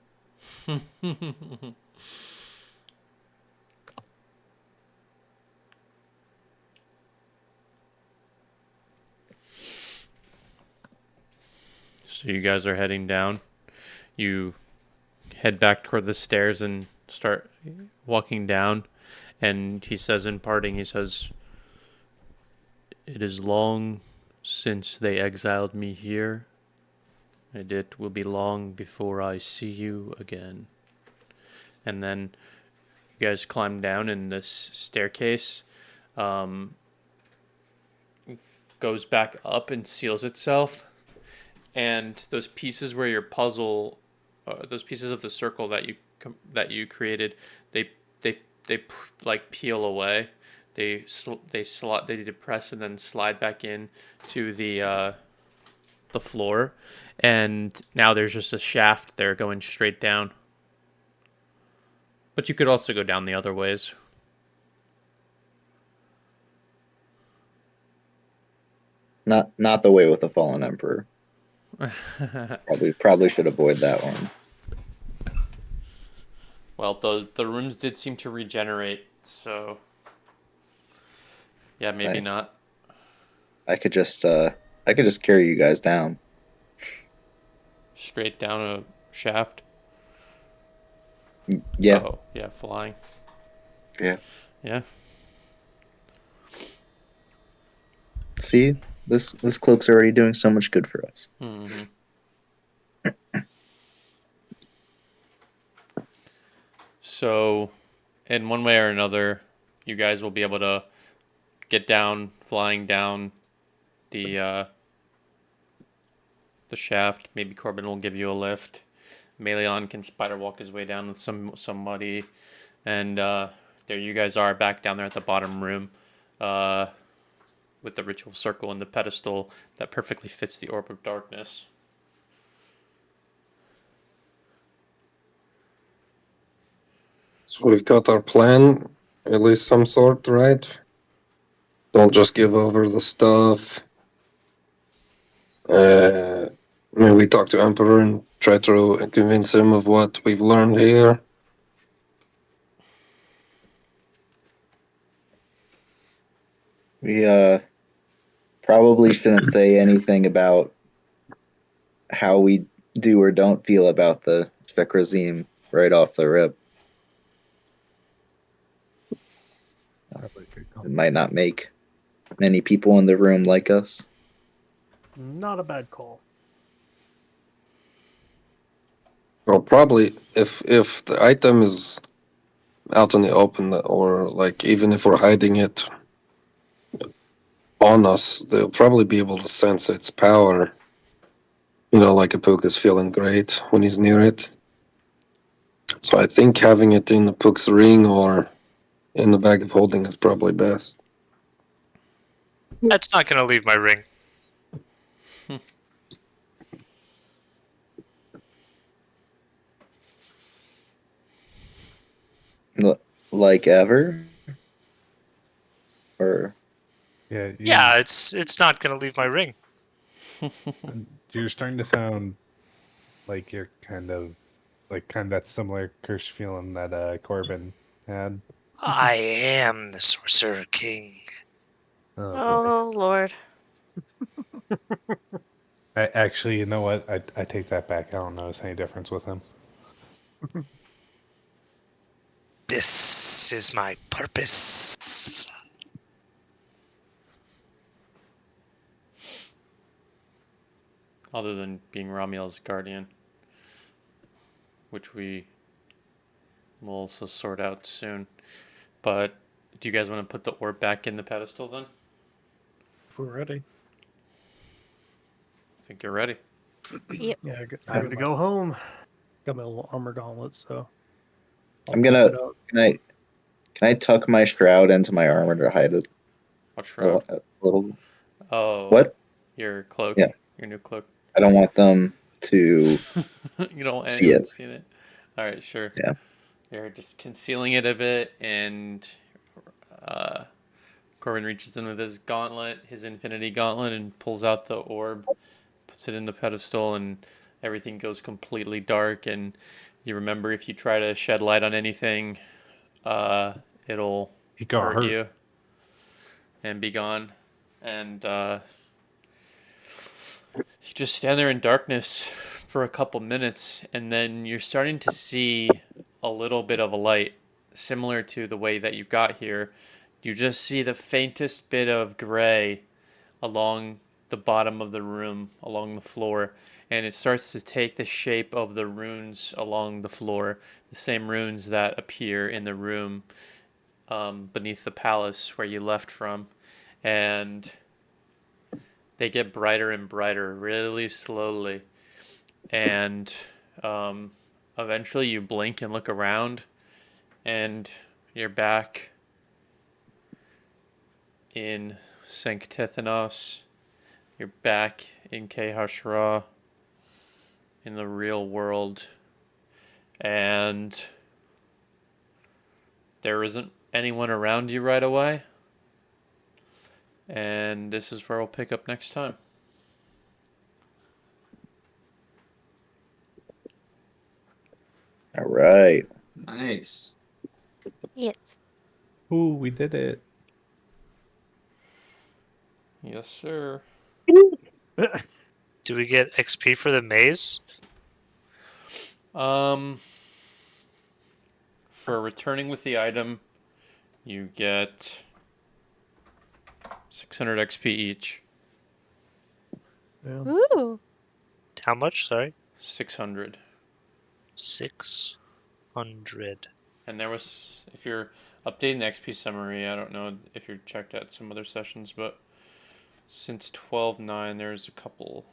So you guys are heading down. You head back toward the stairs and start walking down. And he says in parting, he says, "It is long since they exiled me here, and it will be long before I see you again." And then you guys climb down in this staircase. goes back up and seals itself, and those pieces where your puzzle, those pieces of the circle that you created, they like peel away. They depress and then slide back in to the floor, and now there's just a shaft there going straight down. But you could also go down the other ways. Not the way with the fallen emperor. Probably should avoid that one. Well, the rooms did seem to regenerate, so yeah, maybe not. I could just carry you guys down. Straight down a shaft. Yeah. Oh, yeah, flying. Yeah. Yeah. See, this cloak's already doing so much good for us. Mm-hmm. So, in one way or another, you guys will be able to get down, flying down the shaft. Maybe Corbin will give you a lift. Meleon can spider walk his way down with some muddy, and there you guys are back down there at the bottom room, with the ritual circle and the pedestal that perfectly fits the orb of darkness. So we've got our plan, at least some sort, right? Don't just give over the stuff. Maybe we talk to Emperor and try to convince him of what we've learned here. We probably shouldn't say anything about how we do or don't feel about the Shekrazim right off the rip. It might not make many people in the room like us. Not a bad call. Well, probably if the item is out in the open, or like even if we're hiding it on us, they'll probably be able to sense its power. You know, like a Pook is feeling great when he's near it. So I think having it in the Pook's ring or in the bag of holding is probably best. That's not going to leave my ring. Like ever? Or Yeah, it's not going to leave my ring. You're starting to sound like you're kind of that similar cursed feeling that Corbin had. I am the Sorcerer King. Oh, boy. Oh, Lord. Actually, you know what? I take that back. I don't notice any difference with him. This is my purpose. Other than being Ramiel's guardian, which we will also sort out soon. But do you guys want to put the orb back in the pedestal then? If we're ready. I think you're ready. Yep. Yeah, I Time to go home. got my little armor gauntlet, so I'll I'm pop gonna it out. can I tuck my shroud into my armor to hide it What shroud? a little? Oh. What? Your cloak. Yeah. Your new cloak. I don't want them to You don't want see anyone it. seeing it. All right, sure. Yeah. You're just concealing it a bit, and Corbin reaches in with his gauntlet, his infinity gauntlet, and pulls out the orb, puts it in the pedestal, and everything goes completely dark. And you remember, if you try to shed light on anything, it'll hurt you and be gone. And you just stand there in darkness for a couple minutes, and then you're starting to see a little bit of a light, similar to the way that you got here. You just see the faintest bit of gray along the bottom of the room, along the floor, and it starts to take the shape of the runes along the floor, the same runes that appear in the room beneath the palace where you left from. And they get brighter and brighter really slowly. And eventually you blink and look around, and you're back in Sanctithanos. You're back in KH, in the real world. And there isn't anyone around you right away. And this is where we'll pick up next time. All right. Nice. Yes. Ooh, we did it. Yes, sir. Do we get XP for the maze? For returning with the item, you get 600 XP each. Yeah. Ooh. How much? Sorry. 600. 600. And there was, if you're updating the XP summary, I don't know if you're checked out some other sessions, but since 12.9, there's a couple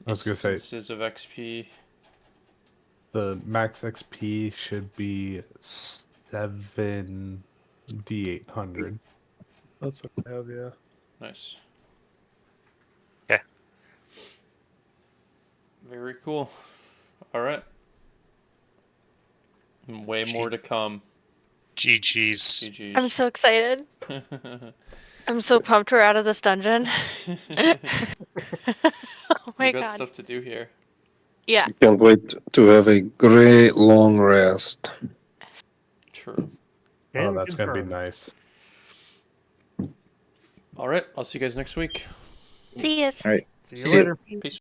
I was gonna say instances of XP. the max XP should be 7D800. That's what I have, yeah. Nice. Okay. Very cool. All right. Way more to come. GG's. GG's. I'm so excited. I'm so pumped we're out of this dungeon. Oh my We've got god. stuff to do here. Yeah. Can't wait to have a great long rest. True. Oh, And that's gonna be confirmed. nice. All right. I'll see you guys next week. See yous. All right. See See you you. later. Peace.